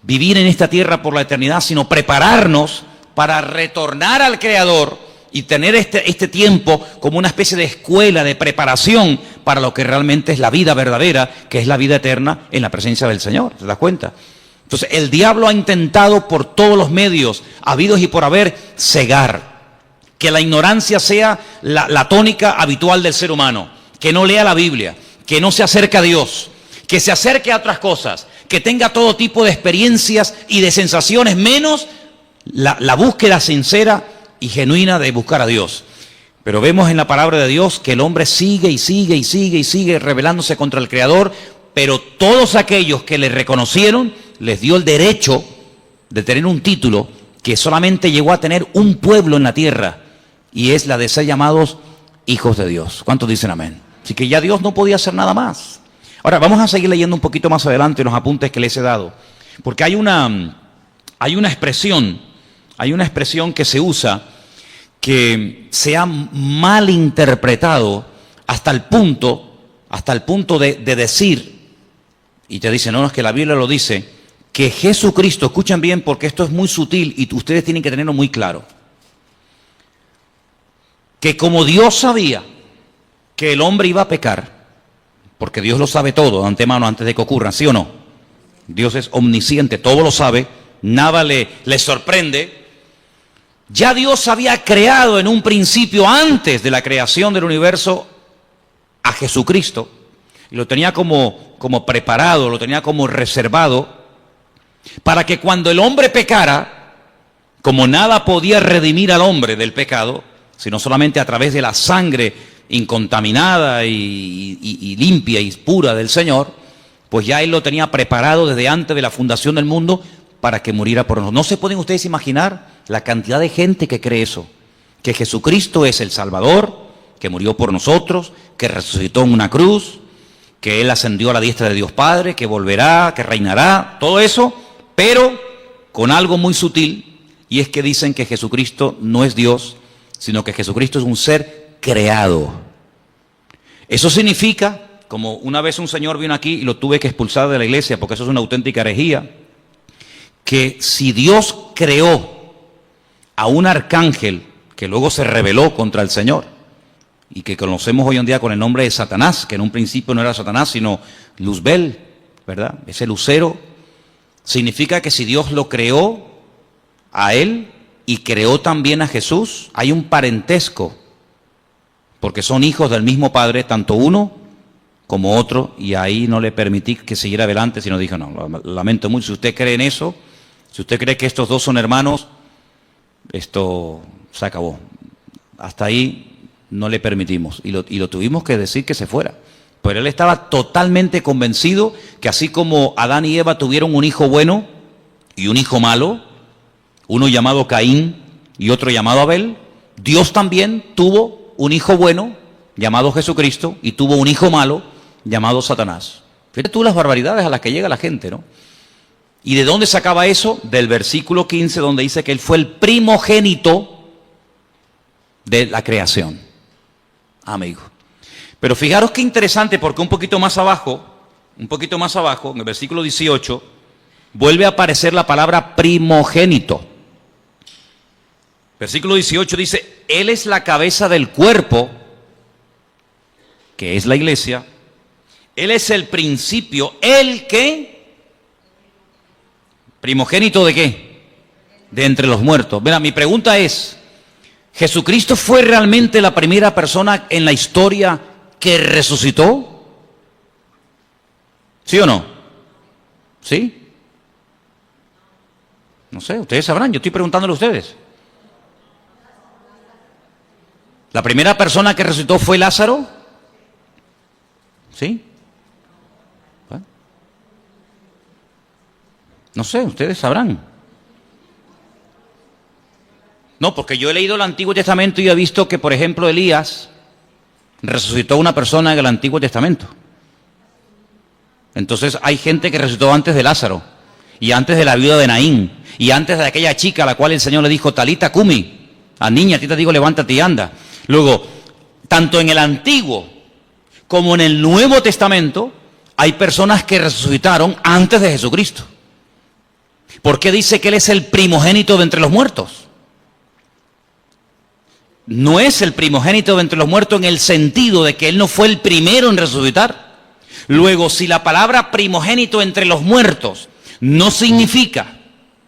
vivir en esta tierra por la eternidad, sino prepararnos para retornar al Creador y tener este tiempo como una especie de escuela de preparación para lo que realmente es la vida verdadera, que es la vida eterna en la presencia del Señor. ¿Te das cuenta? Entonces el diablo ha intentado por todos los medios habidos y por haber cegar, que la ignorancia sea la tónica habitual del ser humano, que no lea la Biblia, que no se acerque a Dios, que se acerque a otras cosas, que tenga todo tipo de experiencias y de sensaciones, menos la búsqueda sincera y genuina de buscar a Dios. Pero vemos en la palabra de Dios que el hombre sigue y sigue y sigue y sigue rebelándose contra el Creador, pero todos aquellos que le reconocieron les dio el derecho de tener un título que solamente llegó a tener un pueblo en la tierra, y es la de ser llamados hijos de Dios. ¿Cuántos dicen amén? Así que ya Dios no podía hacer nada más. Ahora vamos a seguir leyendo un poquito más adelante en los apuntes que les he dado, porque hay una expresión que se usa que se ha malinterpretado hasta el punto de decir, y te dicen, no, es que la Biblia lo dice, que Jesucristo, escuchen bien porque esto es muy sutil y ustedes tienen que tenerlo muy claro, que como Dios sabía que el hombre iba a pecar, porque Dios lo sabe todo de antemano antes de que ocurra, ¿sí o no? Dios es omnisciente, todo lo sabe, nada le sorprende. Ya Dios había creado en un principio, antes de la creación del universo, a Jesucristo, y lo tenía como preparado, lo tenía como reservado, para que cuando el hombre pecara, como nada podía redimir al hombre del pecado, sino solamente a través de la sangre incontaminada y limpia y pura del Señor, pues ya Él lo tenía preparado desde antes de la fundación del mundo para que muriera por nosotros. ¿No se pueden ustedes imaginar la cantidad de gente que cree eso? Que Jesucristo es el Salvador, que murió por nosotros, que resucitó en una cruz, que Él ascendió a la diestra de Dios Padre, que volverá, que reinará, todo eso, pero con algo muy sutil, y es que dicen que Jesucristo no es Dios, sino que Jesucristo es un ser creado. Eso significa, como una vez un señor vino aquí y lo tuve que expulsar de la iglesia, porque eso es una auténtica herejía, que si Dios creó a un arcángel que luego se rebeló contra el Señor, y que conocemos hoy en día con el nombre de Satanás, que en un principio no era Satanás, sino Luzbel, ¿verdad? Ese lucero, significa que si Dios lo creó a él y creó también a Jesús, hay un parentesco, porque son hijos del mismo Padre, tanto uno como otro, y ahí no le permití que siguiera adelante, sino dije, no, lamento mucho, si usted cree en eso, si usted cree que estos dos son hermanos, esto se acabó. Hasta ahí no le permitimos, y lo tuvimos que decir que se fuera. Pero él estaba totalmente convencido que así como Adán y Eva tuvieron un hijo bueno y un hijo malo, uno llamado Caín y otro llamado Abel, Dios también tuvo un hijo bueno llamado Jesucristo y tuvo un hijo malo llamado Satanás. Fíjate tú las barbaridades a las que llega la gente, ¿no? ¿Y de dónde sacaba eso? Del versículo 15, donde dice que él fue el primogénito de la creación. Amigo. Pero fijaros qué interesante, porque un poquito más abajo, en el versículo 18, vuelve a aparecer la palabra primogénito. Versículo 18 dice, Él es la cabeza del cuerpo, que es la iglesia. Él es el principio, ¿el qué? ¿Primogénito de qué? De entre los muertos. Mira, mi pregunta es, ¿Jesucristo fue realmente la primera persona en la historia que resucitó? ¿Sí o no? ¿Sí? No sé, ustedes sabrán, yo estoy preguntándole a ustedes. ¿La primera persona que resucitó fue Lázaro? ¿Sí? Bueno. No sé, ustedes sabrán. No, porque yo he leído el Antiguo Testamento y he visto que, por ejemplo, Elías resucitó a una persona en el Antiguo Testamento. Entonces hay gente que resucitó antes de Lázaro, y antes de la viuda de Naín, y antes de aquella chica a la cual el Señor le dijo, Talita Cumi, a niña, a ti te digo, levántate y anda. Luego, tanto en el Antiguo como en el Nuevo Testamento, hay personas que resucitaron antes de Jesucristo. ¿Por qué dice que Él es el primogénito de entre los muertos? No es el primogénito de entre los muertos en el sentido de que Él no fue el primero en resucitar. Luego, si la palabra primogénito entre los muertos no significa,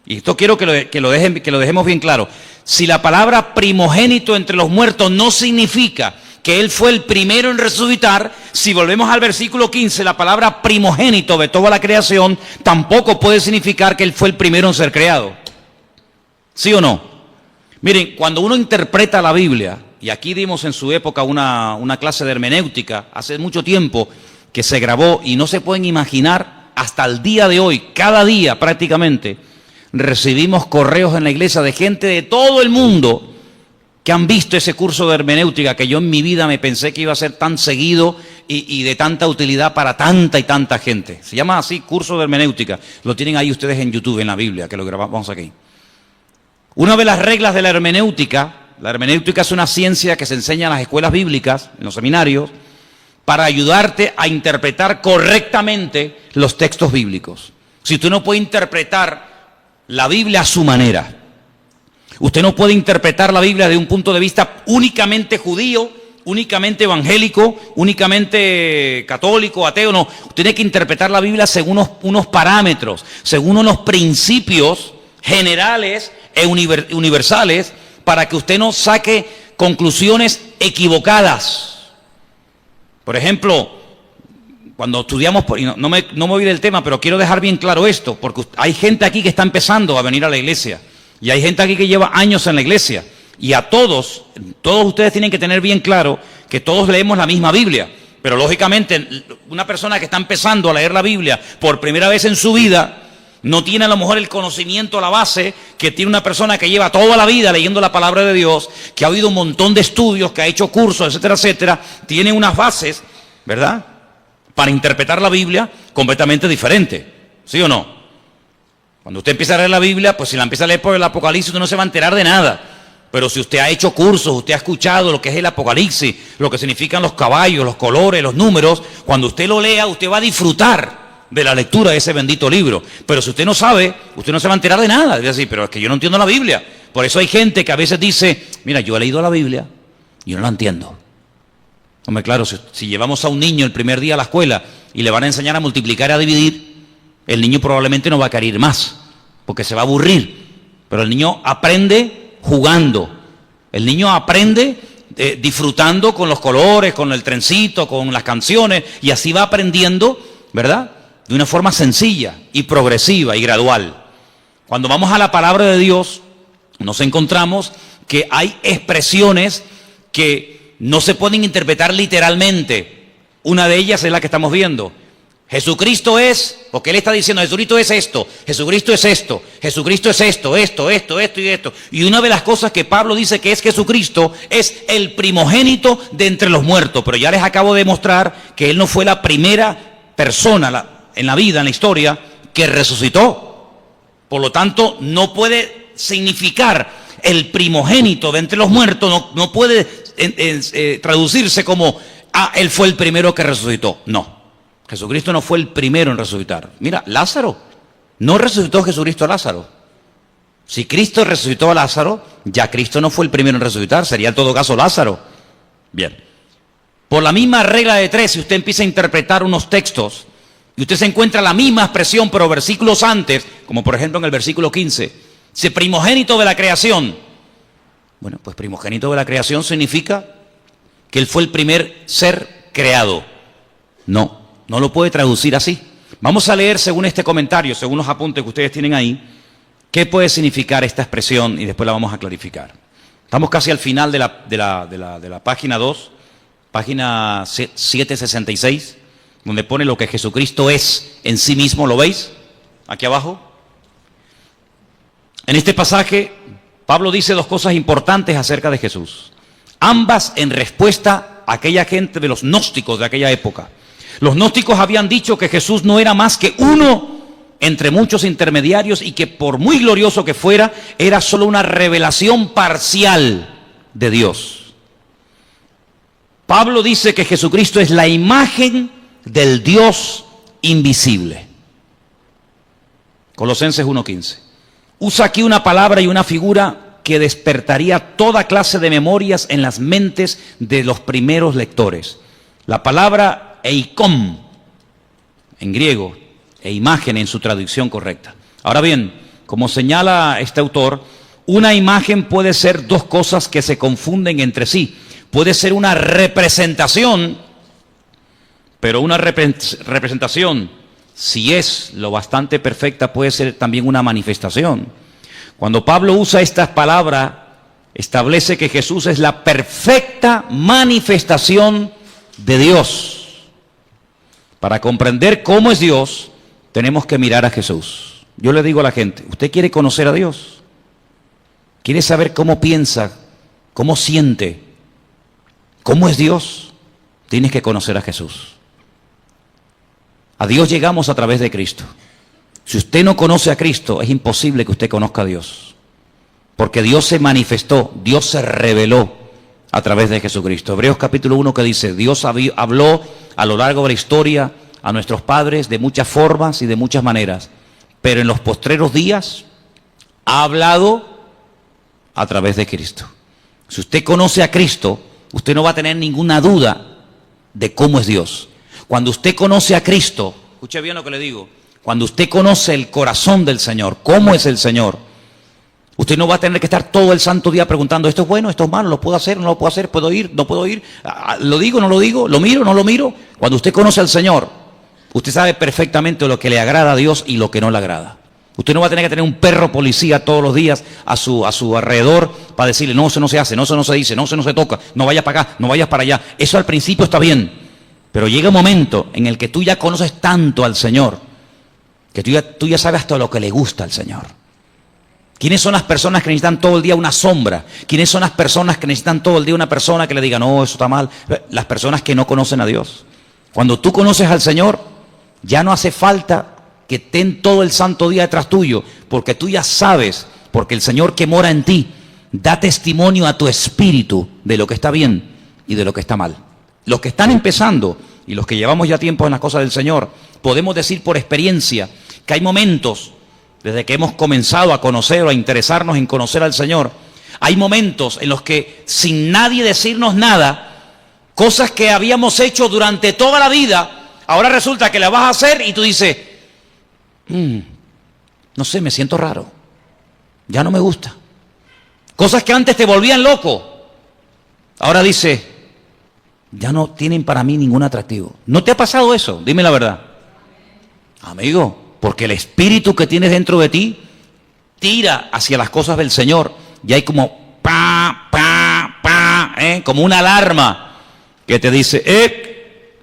y esto quiero que lo dejemos bien claro, si la palabra primogénito entre los muertos no significa que Él fue el primero en resucitar, si volvemos al versículo 15, la palabra primogénito de toda la creación tampoco puede significar que Él fue el primero en ser creado. ¿Sí o no? Miren, cuando uno interpreta la Biblia, y aquí dimos en su época una clase de hermenéutica, hace mucho tiempo que se grabó, y no se pueden imaginar, hasta el día de hoy, cada día prácticamente, recibimos correos en la iglesia de gente de todo el mundo que han visto ese curso de hermenéutica que yo en mi vida me pensé que iba a ser tan seguido y de tanta utilidad para tanta y tanta gente. Se llama así, curso de hermenéutica. Lo tienen ahí ustedes en YouTube, en la Biblia, que lo grabamos aquí. Una de las reglas de la hermenéutica es una ciencia que se enseña en las escuelas bíblicas, en los seminarios, para ayudarte a interpretar correctamente los textos bíblicos. Si usted no puede interpretar la Biblia a su manera, usted no puede interpretar la Biblia de un punto de vista únicamente judío, únicamente evangélico, únicamente católico, ateo, no. Usted tiene que interpretar la Biblia según unos parámetros, según unos principios generales e universales, para que usted no saque conclusiones equivocadas. Por ejemplo, cuando estudiamos, no me voy del tema, pero quiero dejar bien claro esto, porque hay gente aquí que está empezando a venir a la iglesia, y hay gente aquí que lleva años en la iglesia, y a todos ustedes tienen que tener bien claro que todos leemos la misma Biblia, pero lógicamente una persona que está empezando a leer la Biblia por primera vez en su vida no tiene a lo mejor el conocimiento, la base que tiene una persona que lleva toda la vida leyendo la palabra de Dios, que ha oído un montón de estudios, que ha hecho cursos, etcétera, etcétera. Tiene unas bases, ¿verdad?, para interpretar la Biblia completamente diferente. ¿Sí o no? Cuando usted empieza a leer la Biblia, pues si la empieza a leer por el Apocalipsis, usted no se va a enterar de nada. Pero si usted ha hecho cursos, usted ha escuchado lo que es el Apocalipsis, lo que significan los caballos, los colores, los números, cuando usted lo lea, usted va a disfrutar de la lectura de ese bendito libro. Pero si usted no sabe, usted no se va a enterar de nada. Es decir, pero es que yo no entiendo la Biblia. Por eso hay gente que a veces dice, mira, yo he leído la Biblia y yo no la entiendo. Hombre, claro, si llevamos a un niño el primer día a la escuela y le van a enseñar a multiplicar y a dividir, el niño probablemente no va a querer ir más, porque se va a aburrir. Pero el niño aprende jugando. El niño aprende disfrutando con los colores, con el trencito, con las canciones, y así va aprendiendo, ¿verdad?, de una forma sencilla y progresiva y gradual. Cuando vamos a la palabra de Dios, nos encontramos que hay expresiones que no se pueden interpretar literalmente. Una de ellas es la que estamos viendo. Jesucristo es, porque Él está diciendo, Jesucristo es esto, Jesucristo es esto, Jesucristo es esto y esto. Y una de las cosas que Pablo dice que es Jesucristo es el primogénito de entre los muertos. Pero ya les acabo de mostrar que Él no fue la primera persona en la vida, en la historia, que resucitó. Por lo tanto, no puede significar el primogénito de entre los muertos, no puede traducirse como, Él fue el primero que resucitó. No. Jesucristo no fue el primero en resucitar. Mira, Lázaro, no resucitó Jesucristo a Lázaro. Si Cristo resucitó a Lázaro, ya Cristo no fue el primero en resucitar, sería en todo caso Lázaro. Bien, por la misma regla de tres, si usted empieza a interpretar unos textos, y usted se encuentra la misma expresión, pero versículos antes, como por ejemplo en el versículo 15, dice primogénito de la creación. Bueno, pues primogénito de la creación significa que Él fue el primer ser creado. No lo puede traducir así. Vamos a leer según este comentario, según los apuntes que ustedes tienen ahí, qué puede significar esta expresión y después la vamos a clarificar. Estamos casi al final de la página 2, página 766, donde pone lo que Jesucristo es en sí mismo. ¿Lo veis? Aquí abajo. En este pasaje, Pablo dice dos cosas importantes acerca de Jesús. Ambas en respuesta a aquella gente de los gnósticos de aquella época. Los gnósticos habían dicho que Jesús no era más que uno entre muchos intermediarios y que por muy glorioso que fuera, era solo una revelación parcial de Dios. Pablo dice que Jesucristo es la imagen del Dios invisible. Colosenses 1:15. Usa aquí una palabra y una figura que despertaría toda clase de memorias en las mentes de los primeros lectores. La palabra eikon, en griego, e imagen en su traducción correcta. Ahora bien, como señala este autor, una imagen puede ser dos cosas que se confunden entre sí. Puede ser una representación, pero una representación, si es lo bastante perfecta, puede ser también una manifestación. Cuando Pablo usa estas palabras, establece que Jesús es la perfecta manifestación de Dios. Para comprender cómo es Dios, tenemos que mirar a Jesús. Yo le digo a la gente, ¿usted quiere conocer a Dios? ¿Quiere saber cómo piensa, cómo siente, cómo es Dios? Tienes que conocer a Jesús. A Dios llegamos a través de Cristo. Si usted no conoce a Cristo, es imposible que usted conozca a Dios. Porque Dios se manifestó, Dios se reveló a través de Jesucristo. Hebreos capítulo 1 que dice, Dios habló a lo largo de la historia a nuestros padres de muchas formas y de muchas maneras, pero en los postreros días ha hablado a través de Cristo. Si usted conoce a Cristo, usted no va a tener ninguna duda de cómo es Dios. Cuando usted conoce a Cristo, escuche bien lo que le digo, cuando usted conoce el corazón del Señor, cómo es el Señor, usted no va a tener que estar todo el santo día preguntando, esto es bueno, esto es malo, lo puedo hacer, no lo puedo hacer, puedo ir, no puedo ir, lo digo, no lo digo, lo miro, no lo miro. Cuando usted conoce al Señor, usted sabe perfectamente lo que le agrada a Dios y lo que no le agrada. Usted no va a tener que tener un perro policía todos los días a su alrededor para decirle, no, eso no se hace, no, eso no se dice, no, eso no se toca, no vayas para acá, no vayas para allá. Eso al principio está bien, pero llega un momento en el que tú ya conoces tanto al Señor Que tú ya sabes hasta lo que le gusta al Señor. ¿Quiénes son las personas que necesitan todo el día una sombra? ¿Quiénes son las personas que necesitan todo el día una persona que le diga, no, eso está mal? Las personas que no conocen a Dios. Cuando tú conoces al Señor, ya no hace falta que estén todo el santo día detrás tuyo, porque tú ya sabes, porque el Señor que mora en ti da testimonio a tu espíritu de lo que está bien y de lo que está mal. Los que están empezando y los que llevamos ya tiempo en las cosas del Señor, podemos decir por experiencia que hay momentos, desde que hemos comenzado a conocer o a interesarnos en conocer al Señor, hay momentos en los que sin nadie decirnos nada, cosas que habíamos hecho durante toda la vida, ahora resulta que las vas a hacer y tú dices, no sé, me siento raro, ya no me gusta. Cosas que antes te volvían loco, ahora dices, ya no tienen para mí ningún atractivo. ¿No te ha pasado eso? Dime la verdad. Amigo, porque el espíritu que tienes dentro de ti tira hacia las cosas del Señor y hay como como una alarma que te dice,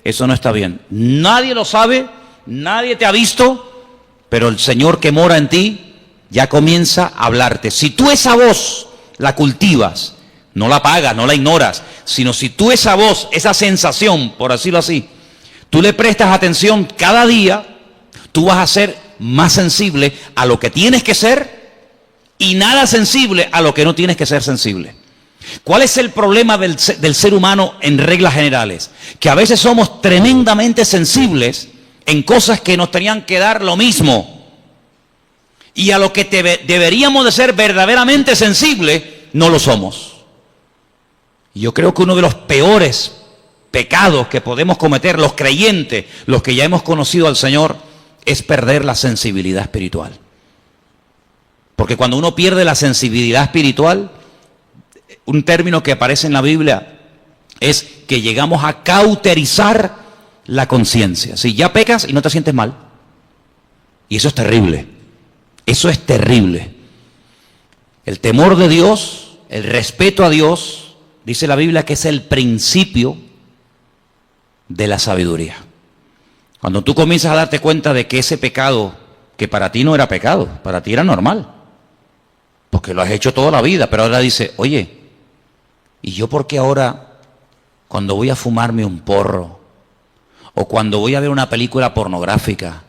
eso no está bien. Nadie lo sabe, nadie te ha visto, pero el Señor que mora en ti ya comienza a hablarte. Si tú esa voz la cultivas, no la apagas, no la ignoras, sino si tú esa voz, esa sensación, por decirlo así, tú le prestas atención cada día, tú vas a ser más sensible a lo que tienes que ser y nada sensible a lo que no tienes que ser sensible. ¿Cuál es el problema del ser humano en reglas generales? Que a veces somos tremendamente sensibles en cosas que nos tenían que dar lo mismo. Y a lo que deberíamos de ser verdaderamente sensibles, no lo somos. Yo creo que uno de los peores pecados que podemos cometer los creyentes, los que ya hemos conocido al Señor, es perder la sensibilidad espiritual. Porque cuando uno pierde la sensibilidad espiritual, un término que aparece en la Biblia es que llegamos a cauterizar la conciencia. Si ya pecas y no te sientes mal. Y eso es terrible. Eso es terrible. El temor de Dios, el respeto a Dios, dice la Biblia que es el principio de la sabiduría. Cuando tú comienzas a darte cuenta de que ese pecado, que para ti no era pecado, para ti era normal, porque lo has hecho toda la vida, pero ahora dice, oye, ¿y yo por qué ahora, cuando voy a fumarme un porro, o cuando voy a ver una película pornográfica,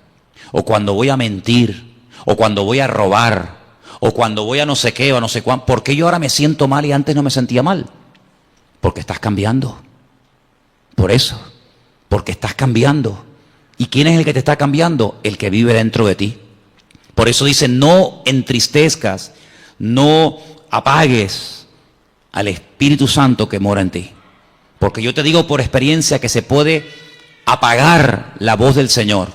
o cuando voy a mentir, o cuando voy a robar, o cuando voy a no sé qué, o no sé cuánto, por qué yo ahora me siento mal y antes no me sentía mal? Porque estás cambiando. Por eso, porque estás cambiando. ¿Y quién es el que te está cambiando? El que vive dentro de ti. Por eso dice, no entristezcas, no apagues al Espíritu Santo que mora en ti. Porque yo te digo por experiencia que se puede apagar la voz del Señor.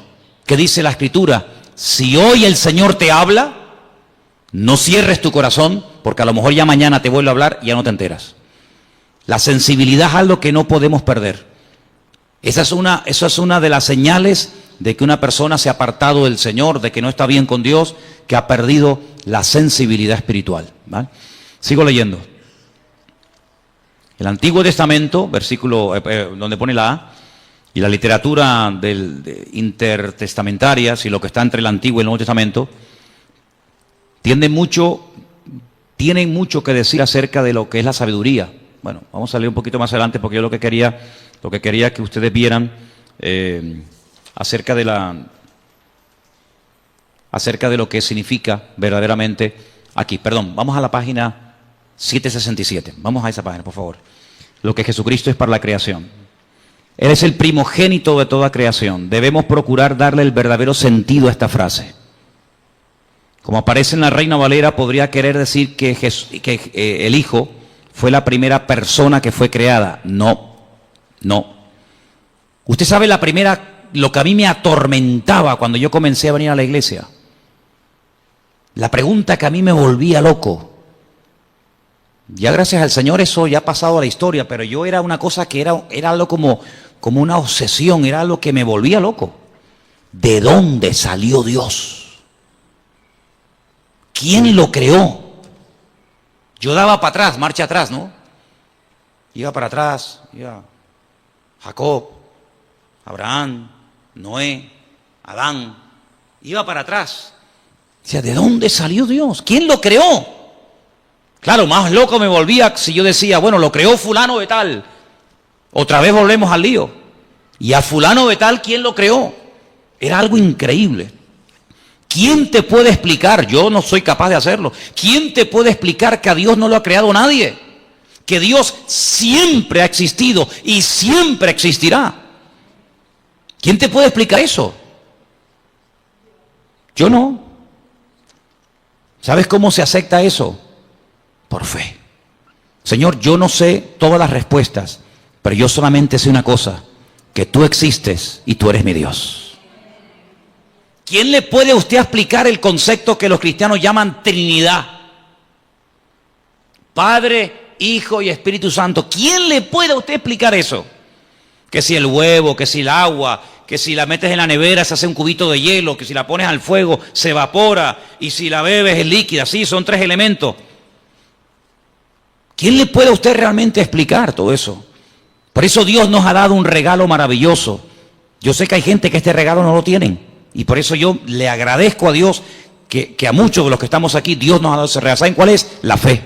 ¿Qué dice la Escritura? Si hoy el Señor te habla, no cierres tu corazón, porque a lo mejor ya mañana te vuelve a hablar y ya no te enteras. La sensibilidad es algo que no podemos perder. Esa es una de las señales de que una persona se ha apartado del Señor, de que no está bien con Dios, que ha perdido la sensibilidad espiritual. ¿Vale? Sigo leyendo. El Antiguo Testamento, versículo donde pone la A, y la literatura intertestamentaria, si lo que está entre el Antiguo y el Nuevo Testamento, tienen mucho que decir acerca de lo que es la sabiduría. Bueno, vamos a leer un poquito más adelante porque yo lo que quería que ustedes vieran acerca de lo que significa verdaderamente aquí. Perdón, vamos a la página 767. Vamos a esa página, por favor. Lo que Jesucristo es para la creación. Él es el primogénito de toda creación. Debemos procurar darle el verdadero sentido a esta frase. Como aparece en la Reina Valera, podría querer decir que el Hijo fue la primera persona que fue creada. No. Usted sabe lo que a mí me atormentaba cuando yo comencé a venir a la iglesia. La pregunta que a mí me volvía loco. Ya gracias al Señor eso ya ha pasado a la historia, pero yo era una cosa que era algo como una obsesión, era algo que me volvía loco. ¿De dónde salió Dios? ¿Quién lo creó? Yo daba para atrás, marcha atrás, ¿no? Iba para atrás, iba Jacob, Abraham, Noé, Adán, Iba para atrás. Decía, ¿de dónde salió Dios? ¿Quién lo creó? Claro, más loco me volvía si yo decía, bueno, lo creó fulano de tal. Otra vez volvemos al lío. Y a fulano de tal, ¿quién lo creó? Era algo increíble. ¿Quién te puede explicar? Yo no soy capaz de hacerlo. ¿Quién te puede explicar que a Dios no lo ha creado nadie? Que Dios siempre ha existido y siempre existirá. ¿Quién te puede explicar eso? Yo no. ¿Sabes cómo se acepta eso? Por fe. Señor, yo no sé todas las respuestas, pero yo solamente sé una cosa, que tú existes y tú eres mi Dios. ¿Quién le puede a usted explicar el concepto que los cristianos llaman Trinidad? Padre, Hijo y Espíritu Santo. ¿Quién le puede a usted explicar eso? Que si el huevo, que si el agua, que si la metes en la nevera se hace un cubito de hielo, que si la pones al fuego se evapora y si la bebes es líquida. Sí, son 3 elementos. ¿Quién le puede a usted realmente explicar todo eso? Por eso Dios nos ha dado un regalo maravilloso. Yo sé que hay gente que este regalo no lo tienen. Y por eso yo le agradezco a Dios que a muchos de los que estamos aquí, Dios nos ha dado ese regalo. ¿Saben cuál es? La fe.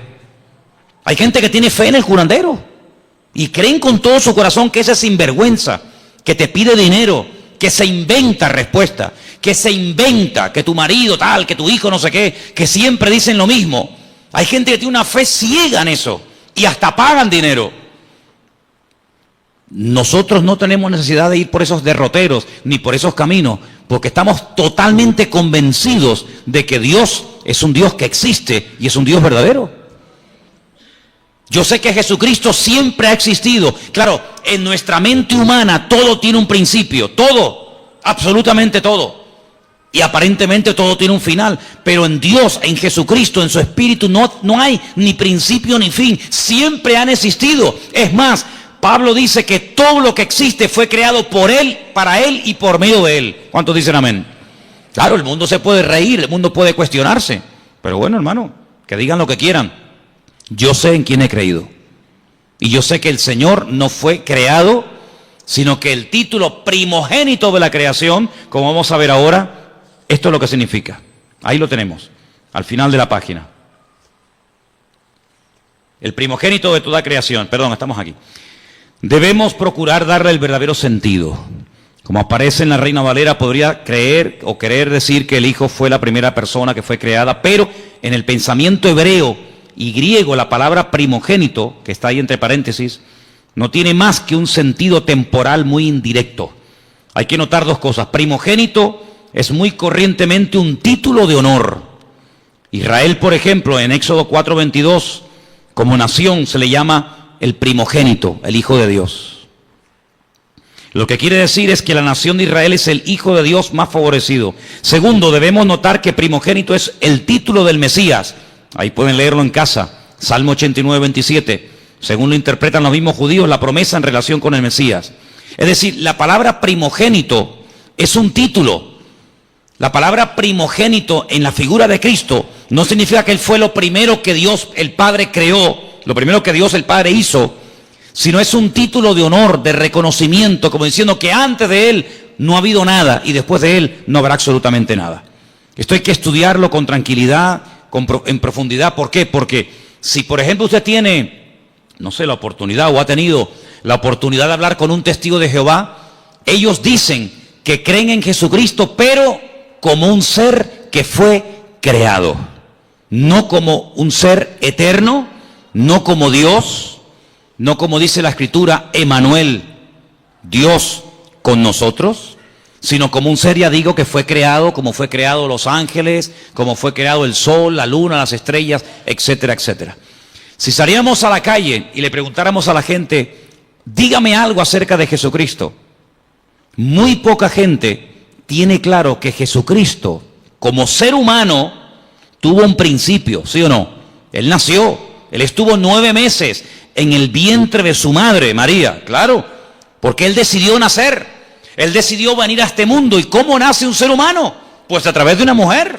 Hay gente que tiene fe en el curandero. Y creen con todo su corazón que ese sinvergüenza, que te pide dinero, que se inventa respuesta, que se inventa que tu marido tal, que tu hijo no sé qué, que siempre dicen lo mismo. Hay gente que tiene una fe ciega en eso y hasta pagan dinero. Nosotros no tenemos necesidad de ir por esos derroteros ni por esos caminos, porque estamos totalmente convencidos de que Dios es un Dios que existe y es un Dios verdadero. Yo sé que Jesucristo siempre ha existido. Claro, en nuestra mente humana todo tiene un principio, todo, absolutamente todo. Y aparentemente todo tiene un final, pero en Dios, en Jesucristo, en su Espíritu, no hay ni principio ni fin. Siempre han existido. Es más, Pablo dice que todo lo que existe fue creado por Él, para Él y por medio de Él. ¿Cuántos dicen amén? Claro, el mundo se puede reír, el mundo puede cuestionarse. Pero bueno, hermano, que digan lo que quieran. Yo sé en quién he creído. Y yo sé que el Señor no fue creado, sino que el título primogénito de la creación, como vamos a ver ahora, esto es lo que significa. Ahí lo tenemos, al final de la página. El primogénito de toda creación. Perdón, estamos aquí. Debemos procurar darle el verdadero sentido. Como aparece en la Reina Valera, podría creer o querer decir que el Hijo fue la primera persona que fue creada, pero en el pensamiento hebreo y griego, la palabra primogénito, que está ahí entre paréntesis, no tiene más que un sentido temporal muy indirecto. Hay que notar 2 cosas. Primogénito es muy corrientemente un título de honor. Israel, por ejemplo, en Éxodo 4:22, como nación se le llama el primogénito, el Hijo de Dios. Lo que quiere decir es que la nación de Israel es el Hijo de Dios más favorecido. Segundo, debemos notar que primogénito es el título del Mesías. Ahí pueden leerlo en casa, Salmo 89:27. Según lo interpretan los mismos judíos, la promesa en relación con el Mesías. Es decir, la palabra primogénito es un título. La palabra primogénito en la figura de Cristo no significa que Él fue lo primero que Dios el Padre creó, lo primero que Dios el Padre hizo, sino es un título de honor, de reconocimiento, como diciendo que antes de Él no ha habido nada y después de Él no habrá absolutamente nada. Esto hay que estudiarlo con tranquilidad, en profundidad. ¿Por qué? Porque si, por ejemplo, usted tiene, no sé, la oportunidad o ha tenido la oportunidad de hablar con un testigo de Jehová, ellos dicen que creen en Jesucristo, pero como un ser que fue creado, no como un ser eterno, no como Dios, no como dice la Escritura, Emmanuel, Dios con nosotros, sino como un ser, ya digo, que fue creado, como fue creado los ángeles, como fue creado el sol, la luna, las estrellas, etcétera, etcétera. Si saliéramos a la calle y le preguntáramos a la gente, dígame algo acerca de Jesucristo, muy poca gente tiene claro que Jesucristo, como ser humano, tuvo un principio, ¿sí o no? Él nació, Él estuvo 9 meses en el vientre de su madre, María, claro, porque Él decidió nacer, Él decidió venir a este mundo. ¿Y cómo nace un ser humano? Pues a través de una mujer,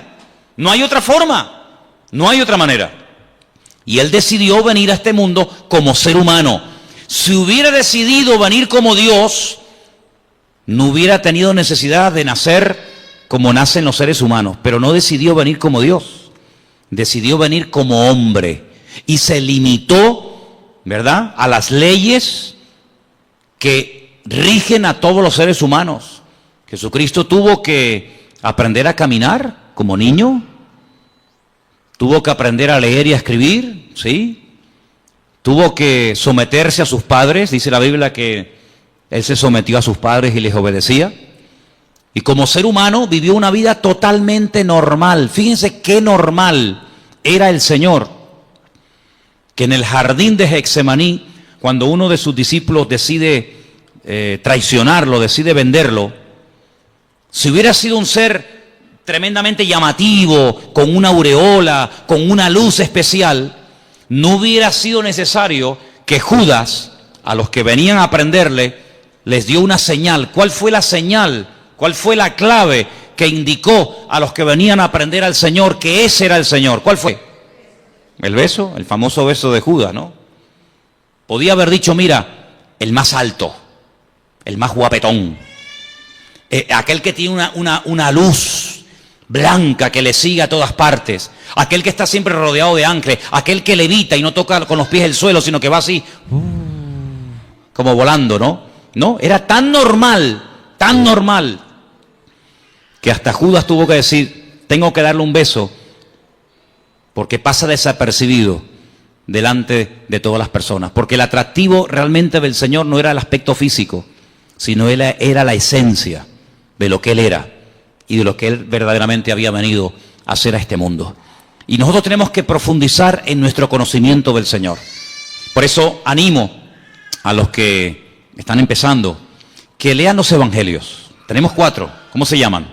no hay otra forma, no hay otra manera. Y Él decidió venir a este mundo como ser humano. Si hubiera decidido venir como Dios, no hubiera tenido necesidad de nacer como nacen los seres humanos, pero no decidió venir como Dios, decidió venir como hombre y se limitó, ¿verdad?, a las leyes que rigen a todos los seres humanos. Jesucristo tuvo que aprender a caminar como niño, tuvo que aprender a leer y a escribir, ¿sí? Tuvo que someterse a sus padres, dice la Biblia que él se sometió a sus padres y les obedecía. Y como ser humano vivió una vida totalmente normal. Fíjense qué normal era el Señor, que en el jardín de Getsemaní, cuando uno de sus discípulos decide traicionarlo, decide venderlo, si hubiera sido un ser tremendamente llamativo, con una aureola, con una luz especial, no hubiera sido necesario que Judas, a los que venían a prenderle, les dio una señal. ¿Cuál fue la señal? ¿Cuál fue la clave que indicó a los que venían a prender al Señor que ese era el Señor? ¿Cuál fue? El beso, el famoso beso de Judas, ¿no? Podía haber dicho, mira, el más alto, el más guapetón, aquel que tiene una luz blanca que le sigue a todas partes, aquel que está siempre rodeado de ángeles, aquel que levita y no toca con los pies el suelo, sino que va así, como volando, ¿no? No, era tan normal, que hasta Judas tuvo que decir, tengo que darle un beso, porque pasa desapercibido delante de todas las personas. Porque el atractivo realmente del Señor no era el aspecto físico, sino era la esencia de lo que Él era y de lo que Él verdaderamente había venido a hacer a este mundo. Y nosotros tenemos que profundizar en nuestro conocimiento del Señor. Por eso animo a los que están empezando que lean los evangelios. Tenemos 4. ¿Cómo se llaman?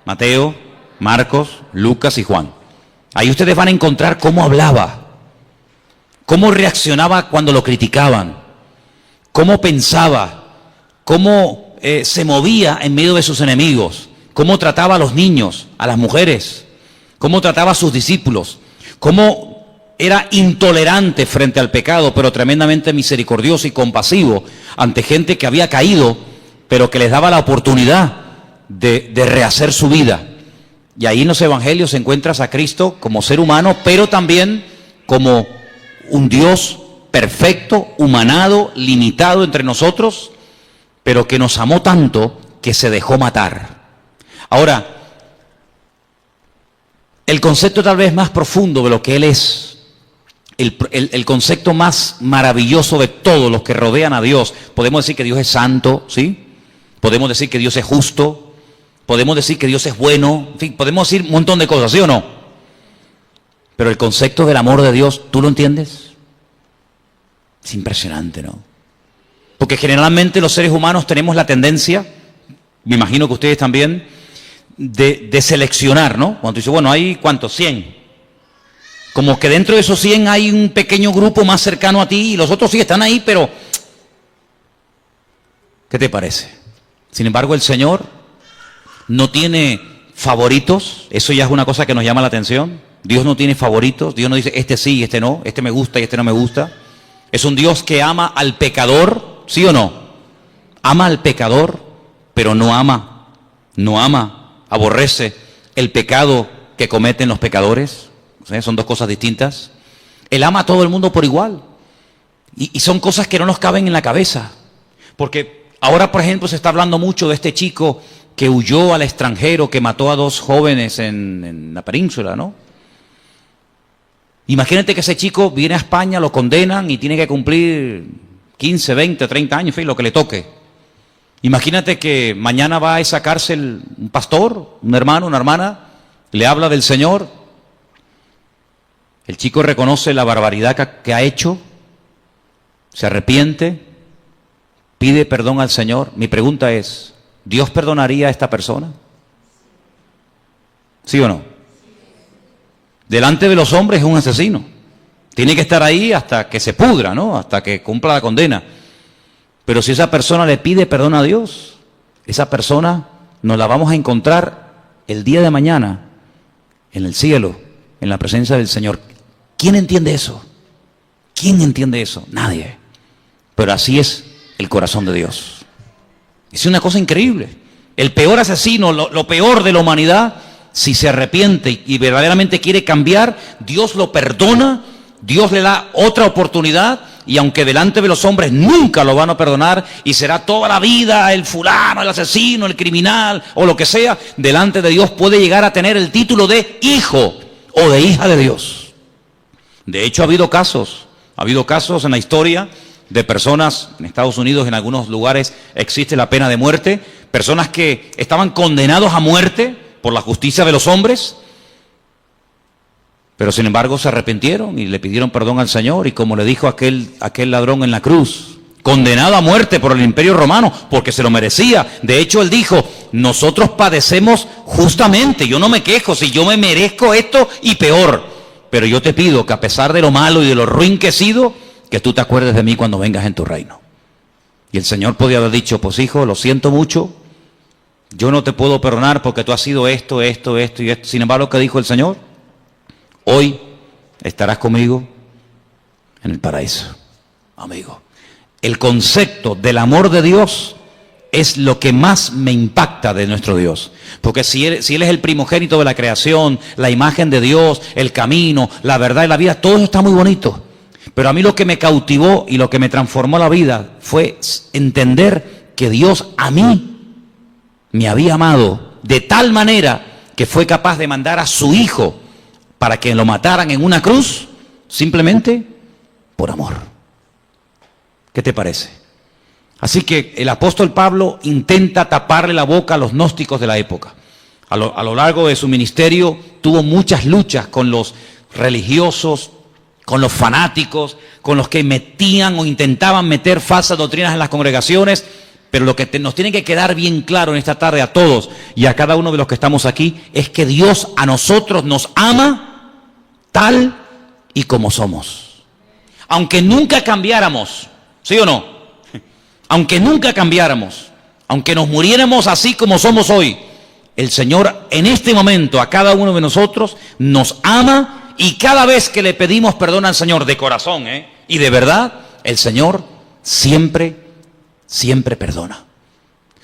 Mateo, Marcos, Lucas y Juan. Ahí ustedes van a encontrar cómo hablaba, cómo reaccionaba cuando lo criticaban, cómo pensaba, cómo se movía en medio de sus enemigos, cómo trataba a los niños, a las mujeres, cómo trataba a sus discípulos, cómo era intolerante frente al pecado, pero tremendamente misericordioso y compasivo ante gente que había caído, pero que les daba la oportunidad de rehacer su vida. Y ahí en los evangelios encuentras a Cristo como ser humano, pero también como un Dios perfecto, humanado, limitado entre nosotros, pero que nos amó tanto que se dejó matar. Ahora, el concepto tal vez más profundo de lo que Él es, el concepto más maravilloso de todos los que rodean a Dios, podemos decir que Dios es santo, ¿sí? Podemos decir que Dios es justo, podemos decir que Dios es bueno, en fin, podemos decir un montón de cosas, ¿sí o no? Pero el concepto del amor de Dios, ¿tú lo entiendes? Es impresionante, ¿no? Porque generalmente los seres humanos tenemos la tendencia, me imagino que ustedes también, de seleccionar, ¿no? Cuando tú dices, bueno, hay ¿cuántos? 100. Como que dentro de esos 100 hay un pequeño grupo más cercano a ti y los otros sí están ahí, pero ¿qué te parece? Sin embargo, el Señor no tiene favoritos. Eso ya es una cosa que nos llama la atención. Dios no tiene favoritos. Dios no dice, este sí y este no, este me gusta y este no me gusta. Es un Dios que ama al pecador, ¿sí o no? Ama al pecador, pero no ama, aborrece el pecado que cometen los pecadores. ¿Sí? Son dos cosas distintas. Él ama a todo el mundo por igual. Y son cosas que no nos caben en la cabeza. Porque ahora, por ejemplo, se está hablando mucho de este chico que huyó al extranjero, que mató a 2 jóvenes en la península, ¿no? Imagínate que ese chico viene a España, lo condenan y tiene que cumplir 15, 20, 30 años, en fin, lo que le toque. Imagínate que mañana va a esa cárcel un pastor, un hermano, una hermana, le habla del Señor. El chico reconoce la barbaridad que ha hecho, se arrepiente, pide perdón al Señor. Mi pregunta es, ¿Dios perdonaría a esta persona? ¿Sí o no? Delante de los hombres es un asesino. Tiene que estar ahí hasta que se pudra, ¿no? Hasta que cumpla la condena. Pero si esa persona le pide perdón a Dios, esa persona nos la vamos a encontrar el día de mañana en el cielo, en la presencia del Señor. ¿Quién entiende eso? ¿Quién entiende eso? Nadie. Pero así es el corazón de Dios. Es una cosa increíble. el peor asesino, lo peor de la humanidad, si se arrepiente y verdaderamente quiere cambiar, Dios lo perdona, Dios le da otra oportunidad, y aunque delante de los hombres nunca lo van a perdonar y será toda la vida el fulano, el asesino, el criminal o lo que sea, delante de Dios puede llegar a tener el título de hijo o de hija de Dios. De hecho, ha habido casos en la historia de personas, en Estados Unidos, en algunos lugares existe la pena de muerte, personas que estaban condenados a muerte por la justicia de los hombres, pero sin embargo se arrepintieron y le pidieron perdón al Señor, y como le dijo aquel ladrón en la cruz, condenado a muerte por el Imperio Romano, porque se lo merecía. De hecho, él dijo, nosotros padecemos justamente, yo no me quejo, si yo me merezco esto y peor, pero yo te pido que a pesar de lo malo y de lo ruin que he sido, que tú te acuerdes de mí cuando vengas en tu reino. Y el Señor podía haber dicho, pues hijo, lo siento mucho, yo no te puedo perdonar porque tú has sido esto y esto. Sin embargo, ¿qué dijo el Señor? Hoy estarás conmigo en el paraíso, amigo. El concepto del amor de Dios es lo que más me impacta de nuestro Dios. Porque si Él es el primogénito de la creación, la imagen de Dios, el camino, la verdad y la vida, todo eso está muy bonito. Pero a mí lo que me cautivó y lo que me transformó la vida fue entender que Dios a mí me había amado de tal manera que fue capaz de mandar a su Hijo para que lo mataran en una cruz, simplemente por amor. ¿Qué te parece? Así que el apóstol Pablo intenta taparle la boca a los gnósticos de la época. A lo largo de su ministerio tuvo muchas luchas con los religiosos, con los fanáticos, con los que metían o intentaban meter falsas doctrinas en las congregaciones. Pero lo que nos tiene que quedar bien claro en esta tarde a todos y a cada uno de los que estamos aquí es que Dios a nosotros nos ama tal y como somos. Aunque nunca cambiáramos, ¿sí o no? Aunque nunca cambiáramos, aunque nos muriéramos así como somos hoy, el Señor en este momento a cada uno de nosotros nos ama, y cada vez que le pedimos perdón al Señor de corazón y de verdad, el Señor siempre perdona.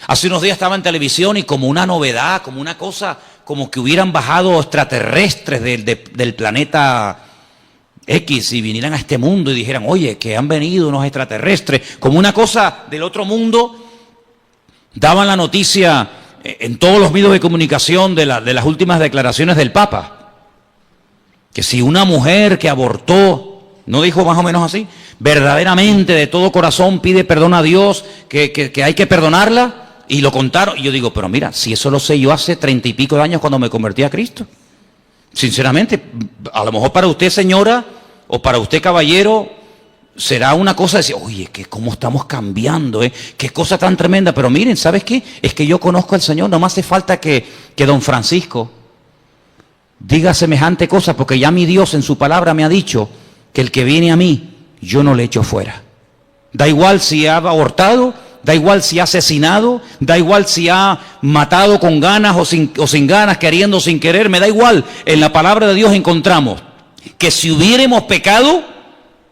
Hace unos días estaba en televisión y como una novedad, como una cosa, como que hubieran bajado extraterrestres del planeta X y vinieran a este mundo y dijeran, oye, que han venido unos extraterrestres, como una cosa del otro mundo. Daban la noticia en todos los medios de comunicación de las últimas declaraciones del Papa, que si una mujer que abortó, ¿no dijo más o menos así? Verdaderamente de todo corazón pide perdón a Dios, que hay que perdonarla, y lo contaron. Y yo digo, pero mira, si eso lo sé yo hace 30 y pico de años cuando me convertí a Cristo. Sinceramente, a lo mejor para usted, señora, o para usted, caballero, será una cosa de decir, oye, que cómo estamos cambiando, qué cosa tan tremenda. Pero miren, ¿sabes qué? Es que yo conozco al Señor, no me hace falta que don Francisco diga semejante cosa, porque ya mi Dios en su palabra me ha dicho que el que viene a mí, yo no le echo fuera. Da igual si ha abortado, da igual si ha asesinado, da igual si ha matado con ganas o sin ganas, queriendo o sin querer, me da igual. En la palabra de Dios encontramos que si hubiéramos pecado,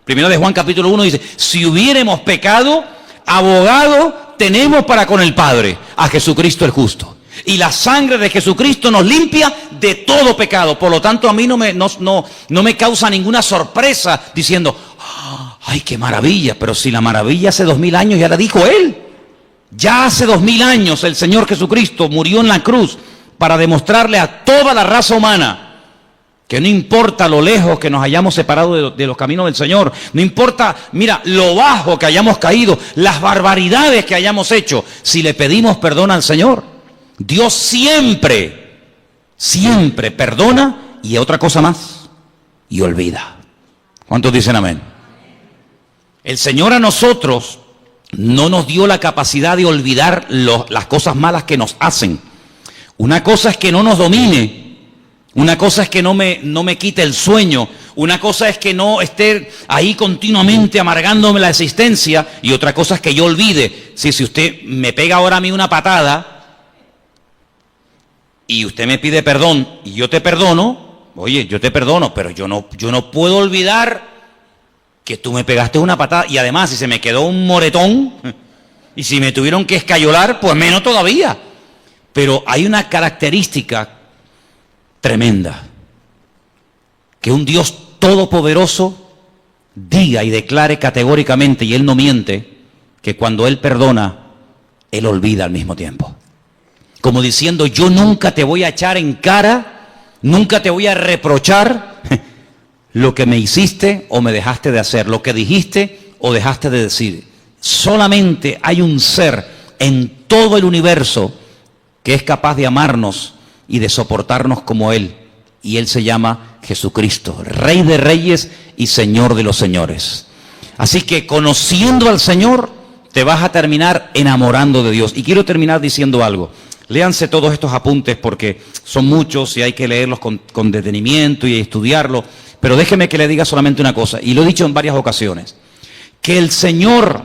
primero de Juan capítulo 1 dice, si hubiéramos pecado, abogado tenemos para con el Padre, a Jesucristo el justo. Y la sangre de Jesucristo nos limpia de todo pecado. Por lo tanto, a mí no me causa ninguna sorpresa diciendo, ¡ay, qué maravilla! Pero si la maravilla hace 2000 años ya la dijo Él. Ya hace 2000 años el Señor Jesucristo murió en la cruz para demostrarle a toda la raza humana que no importa lo lejos que nos hayamos separado de los caminos del Señor, no importa, mira, lo bajo que hayamos caído, las barbaridades que hayamos hecho, si le pedimos perdón al Señor, Dios siempre perdona, y otra cosa más, y olvida. ¿Cuántos dicen amén? El Señor a nosotros no nos dio la capacidad de olvidar las cosas malas que nos hacen. Una cosa es que no nos domine, una cosa es que no me quite el sueño, una cosa es que no esté ahí continuamente amargándome la existencia, y otra cosa es que yo olvide. Si usted me pega ahora a mí una patada y usted me pide perdón y yo te perdono, oye, yo te perdono, pero yo no puedo olvidar que tú me pegaste una patada, y además si se me quedó un moretón y si me tuvieron que escayolar, pues menos todavía. Pero hay una característica tremenda, que un Dios todopoderoso diga y declare categóricamente, y Él no miente, que cuando Él perdona, Él olvida al mismo tiempo. Como diciendo, yo nunca te voy a echar en cara, nunca te voy a reprochar lo que me hiciste o me dejaste de hacer, lo que dijiste o dejaste de decir. Solamente hay un ser en todo el universo que es capaz de amarnos y de soportarnos como Él. Y Él se llama Jesucristo, Rey de Reyes y Señor de los Señores. Así que conociendo al Señor, te vas a terminar enamorando de Dios. Y quiero terminar diciendo algo. Léanse todos estos apuntes porque son muchos y hay que leerlos con detenimiento y estudiarlos. Pero déjeme que le diga solamente una cosa, y lo he dicho en varias ocasiones. Que el Señor,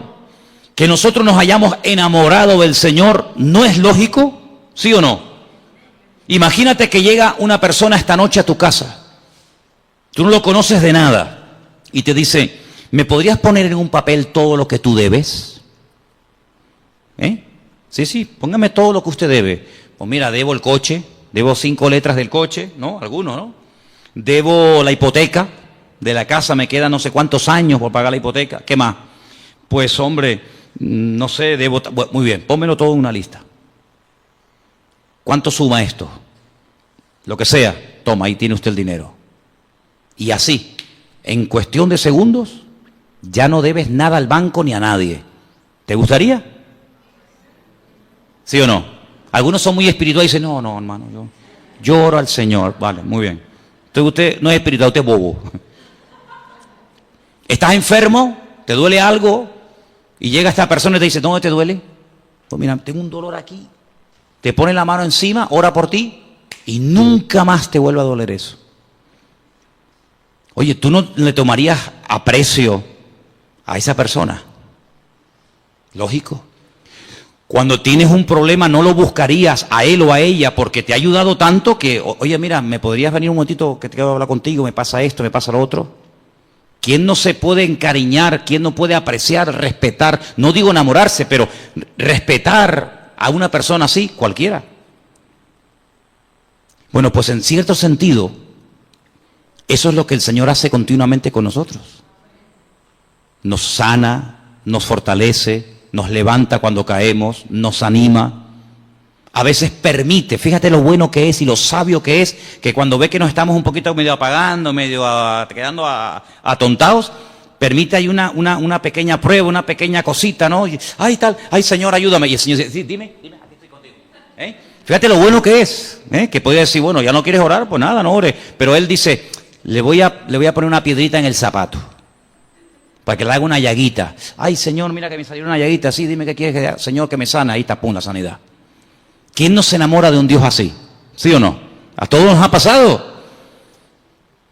que nosotros nos hayamos enamorado del Señor, ¿no es lógico? ¿Sí o no? Imagínate que llega una persona esta noche a tu casa. Tú no lo conoces de nada. Y te dice, ¿me podrías poner en un papel todo lo que tú debes? Sí, póngame todo lo que usted debe. Pues mira, debo el coche, debo 5 letras del coche, ¿no? Algunos, ¿no? Debo la hipoteca de la casa, me quedan no sé cuántos años por pagar la hipoteca. ¿Qué más? Pues hombre, no sé, debo... Bueno, muy bien, pónmelo todo en una lista. ¿Cuánto suma esto? Lo que sea, toma, ahí tiene usted el dinero. Y así, en cuestión de segundos, ya no debes nada al banco ni a nadie. ¿Te gustaría? ¿Sí o no? Algunos son muy espirituales y dicen, no, hermano, yo oro al Señor. Vale, muy bien. Entonces usted no es espiritual, usted es bobo. ¿Estás enfermo? ¿Te duele algo? Y llega esta persona y te dice, ¿dónde te duele? Pues mira, tengo un dolor aquí. Te pone la mano encima, ora por ti y nunca más te vuelve a doler eso. Oye, ¿tú no le tomarías aprecio a esa persona? Lógico. Cuando tienes un problema no lo buscarías a él o a ella porque te ha ayudado tanto que, oye, mira, ¿me podrías venir un momentito que te quiero hablar contigo? Me pasa esto, me pasa lo otro. ¿Quién no se puede encariñar? ¿Quién no puede apreciar, respetar? No digo enamorarse, pero respetar a una persona así, cualquiera. Bueno, pues en cierto sentido, eso es lo que el Señor hace continuamente con nosotros. Nos sana, nos fortalece, nos levanta cuando caemos, nos anima. A veces permite, fíjate lo bueno que es y lo sabio que es, que cuando ve que nos estamos un poquito medio apagando, quedando atontados, permite ahí una pequeña prueba, una pequeña cosita, ¿no? Y, ay, tal, ay, Señor, ayúdame. Y el Señor dice, sí, dime, aquí estoy contigo. Fíjate lo bueno que es, que puede decir, bueno, ya no quieres orar, pues nada, no ores. Pero Él dice, le voy a poner una piedrita en el zapato, para que le haga una llaguita. Ay, Señor, mira que me salió una llaguita, sí, dime qué quieres que haga. Señor, que me sana, ahí está, pum, la sanidad. ¿Quién no se enamora de un Dios así? ¿Sí o no? A todos nos ha pasado.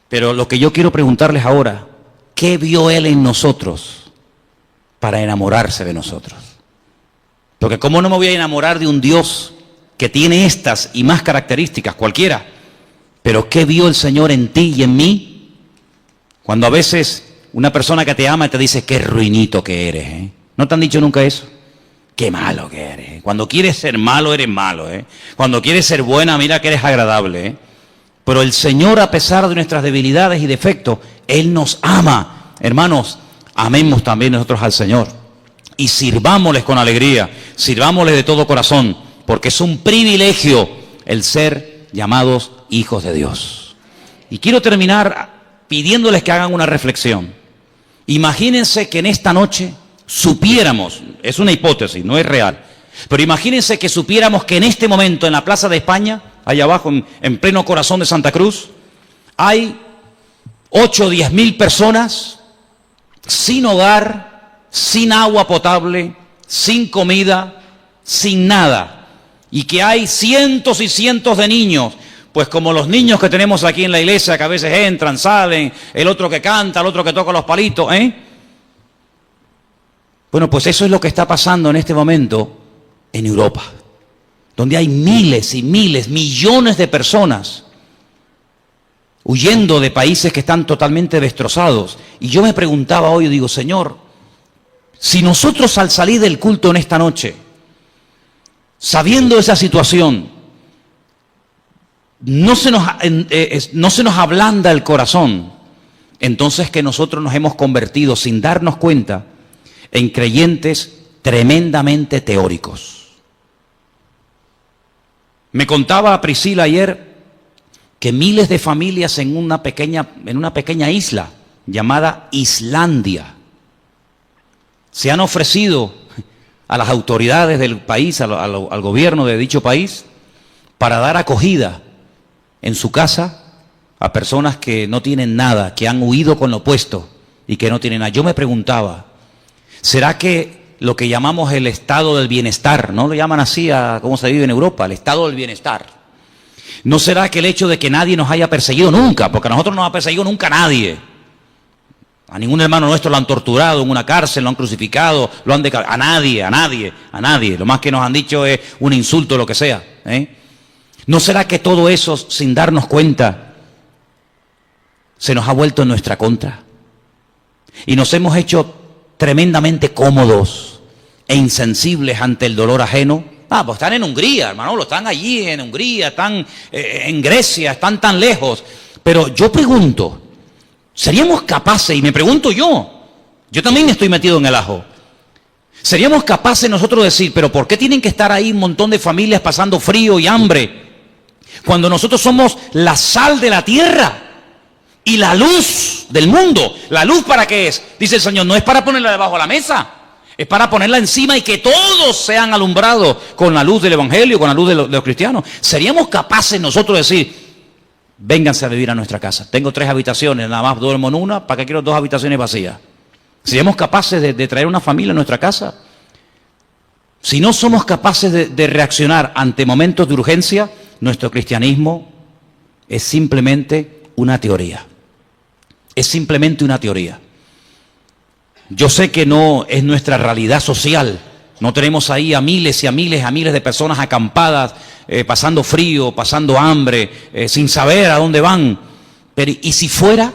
Pero lo que yo quiero preguntarles ahora, ¿qué vio Él en nosotros para enamorarse de nosotros? Porque ¿cómo no me voy a enamorar de un Dios que tiene estas y más características, cualquiera? Pero ¿qué vio el Señor en ti y en mí? Cuando a veces una persona que te ama te dice, qué ruinito que eres, ¿No te han dicho nunca eso? Qué malo que eres. Cuando quieres ser malo, eres malo, Cuando quieres ser buena, mira que eres agradable, Pero el Señor, a pesar de nuestras debilidades y defectos, Él nos ama. Hermanos, amemos también nosotros al Señor. Y sirvámosles con alegría, sirvámosles de todo corazón, porque es un privilegio el ser llamados hijos de Dios. Y quiero terminar pidiéndoles que hagan una reflexión. Imagínense que en esta noche supiéramos, es una hipótesis, no es real, pero imagínense que supiéramos que en este momento en la Plaza de España, allá abajo en pleno corazón de Santa Cruz, hay 8 o 10 mil personas sin hogar, sin agua potable, sin comida, sin nada, y que hay cientos y cientos de niños, pues como los niños que tenemos aquí en la iglesia, que a veces entran, salen, el otro que canta, el otro que toca los palitos, Bueno, pues eso es lo que está pasando en este momento en Europa, donde hay miles y miles, millones de personas huyendo de países que están totalmente destrozados. Y yo me preguntaba hoy, digo, Señor, si nosotros al salir del culto en esta noche sabiendo esa situación, no se nos ablanda el corazón, entonces que nosotros nos hemos convertido sin darnos cuenta en creyentes tremendamente teóricos. Me contaba Priscila ayer que miles de familias en una pequeña isla llamada Islandia se han ofrecido a las autoridades del país, al gobierno de dicho país, para dar acogida en su casa a personas que no tienen nada, que han huido con lo opuesto y que no tienen nada. Yo me preguntaba, ¿será que lo que llamamos el estado del bienestar, no lo llaman así a cómo se vive en Europa, el estado del bienestar? ¿No será que el hecho de que nadie nos haya perseguido nunca, porque a nosotros no nos ha perseguido nunca nadie? A ningún hermano nuestro lo han torturado en una cárcel, lo han crucificado, lo han decapitado. A nadie. Lo más que nos han dicho es un insulto, lo que sea. ¿No será que todo eso, sin darnos cuenta, se nos ha vuelto en nuestra contra? Y nos hemos hecho tremendamente cómodos e insensibles ante el dolor ajeno. Pues están en Hungría, hermano, están allí en Hungría, están en Grecia, están tan lejos. Pero yo pregunto, ¿seríamos capaces, y me pregunto yo también estoy metido en el ajo, ¿seríamos capaces nosotros de decir, pero por qué tienen que estar ahí un montón de familias pasando frío y hambre, cuando nosotros somos la sal de la tierra y la luz del mundo? ¿La luz para qué es? Dice el Señor, no es para ponerla debajo de la mesa, es para ponerla encima y que todos sean alumbrados con la luz del Evangelio, con la luz de los cristianos. ¿Seríamos capaces nosotros de decir, vénganse a vivir a nuestra casa? Tengo 3 habitaciones, nada más duermo en una, ¿para qué quiero 2 habitaciones vacías? ¿Seríamos capaces de traer una familia a nuestra casa? Si no somos capaces de reaccionar ante momentos de urgencia, nuestro cristianismo es simplemente una teoría. Es simplemente una teoría. Yo sé que no es nuestra realidad social. No tenemos ahí a miles y a miles de personas acampadas, pasando frío, pasando hambre, sin saber a dónde van. Pero ¿y si fuera?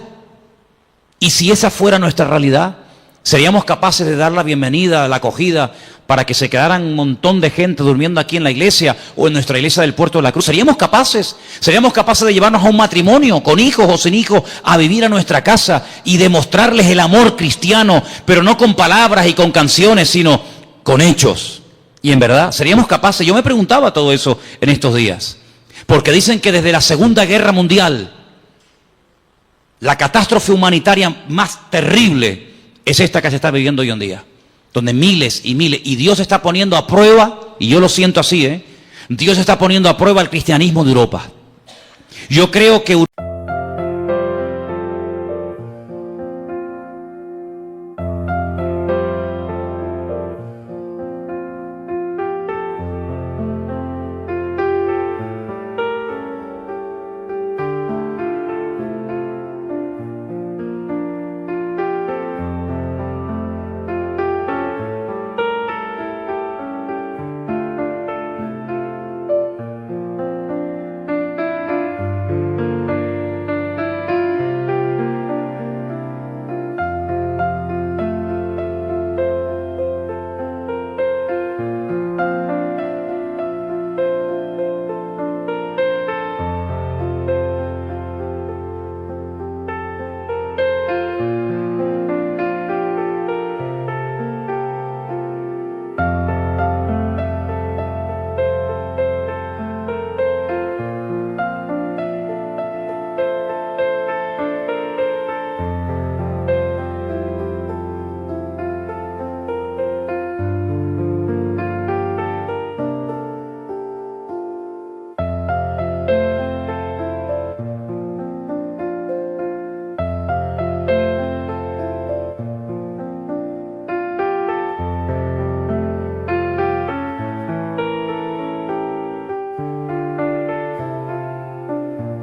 ¿Y si esa fuera nuestra realidad? ¿Seríamos capaces de dar la bienvenida, la acogida, para que se quedaran un montón de gente durmiendo aquí en la iglesia o en nuestra iglesia del Puerto de la Cruz? ¿Seríamos capaces? ¿Seríamos capaces de llevarnos a un matrimonio, con hijos o sin hijos, a vivir a nuestra casa y demostrarles el amor cristiano, pero no con palabras y con canciones, sino con hechos? Y en verdad, ¿seríamos capaces? Yo me preguntaba todo eso en estos días, porque dicen que desde la Segunda Guerra Mundial, la catástrofe humanitaria más terrible es esta que se está viviendo hoy en día, donde miles y miles, y Dios está poniendo a prueba, y yo lo siento así, Dios está poniendo a prueba el cristianismo de Europa. Yo creo que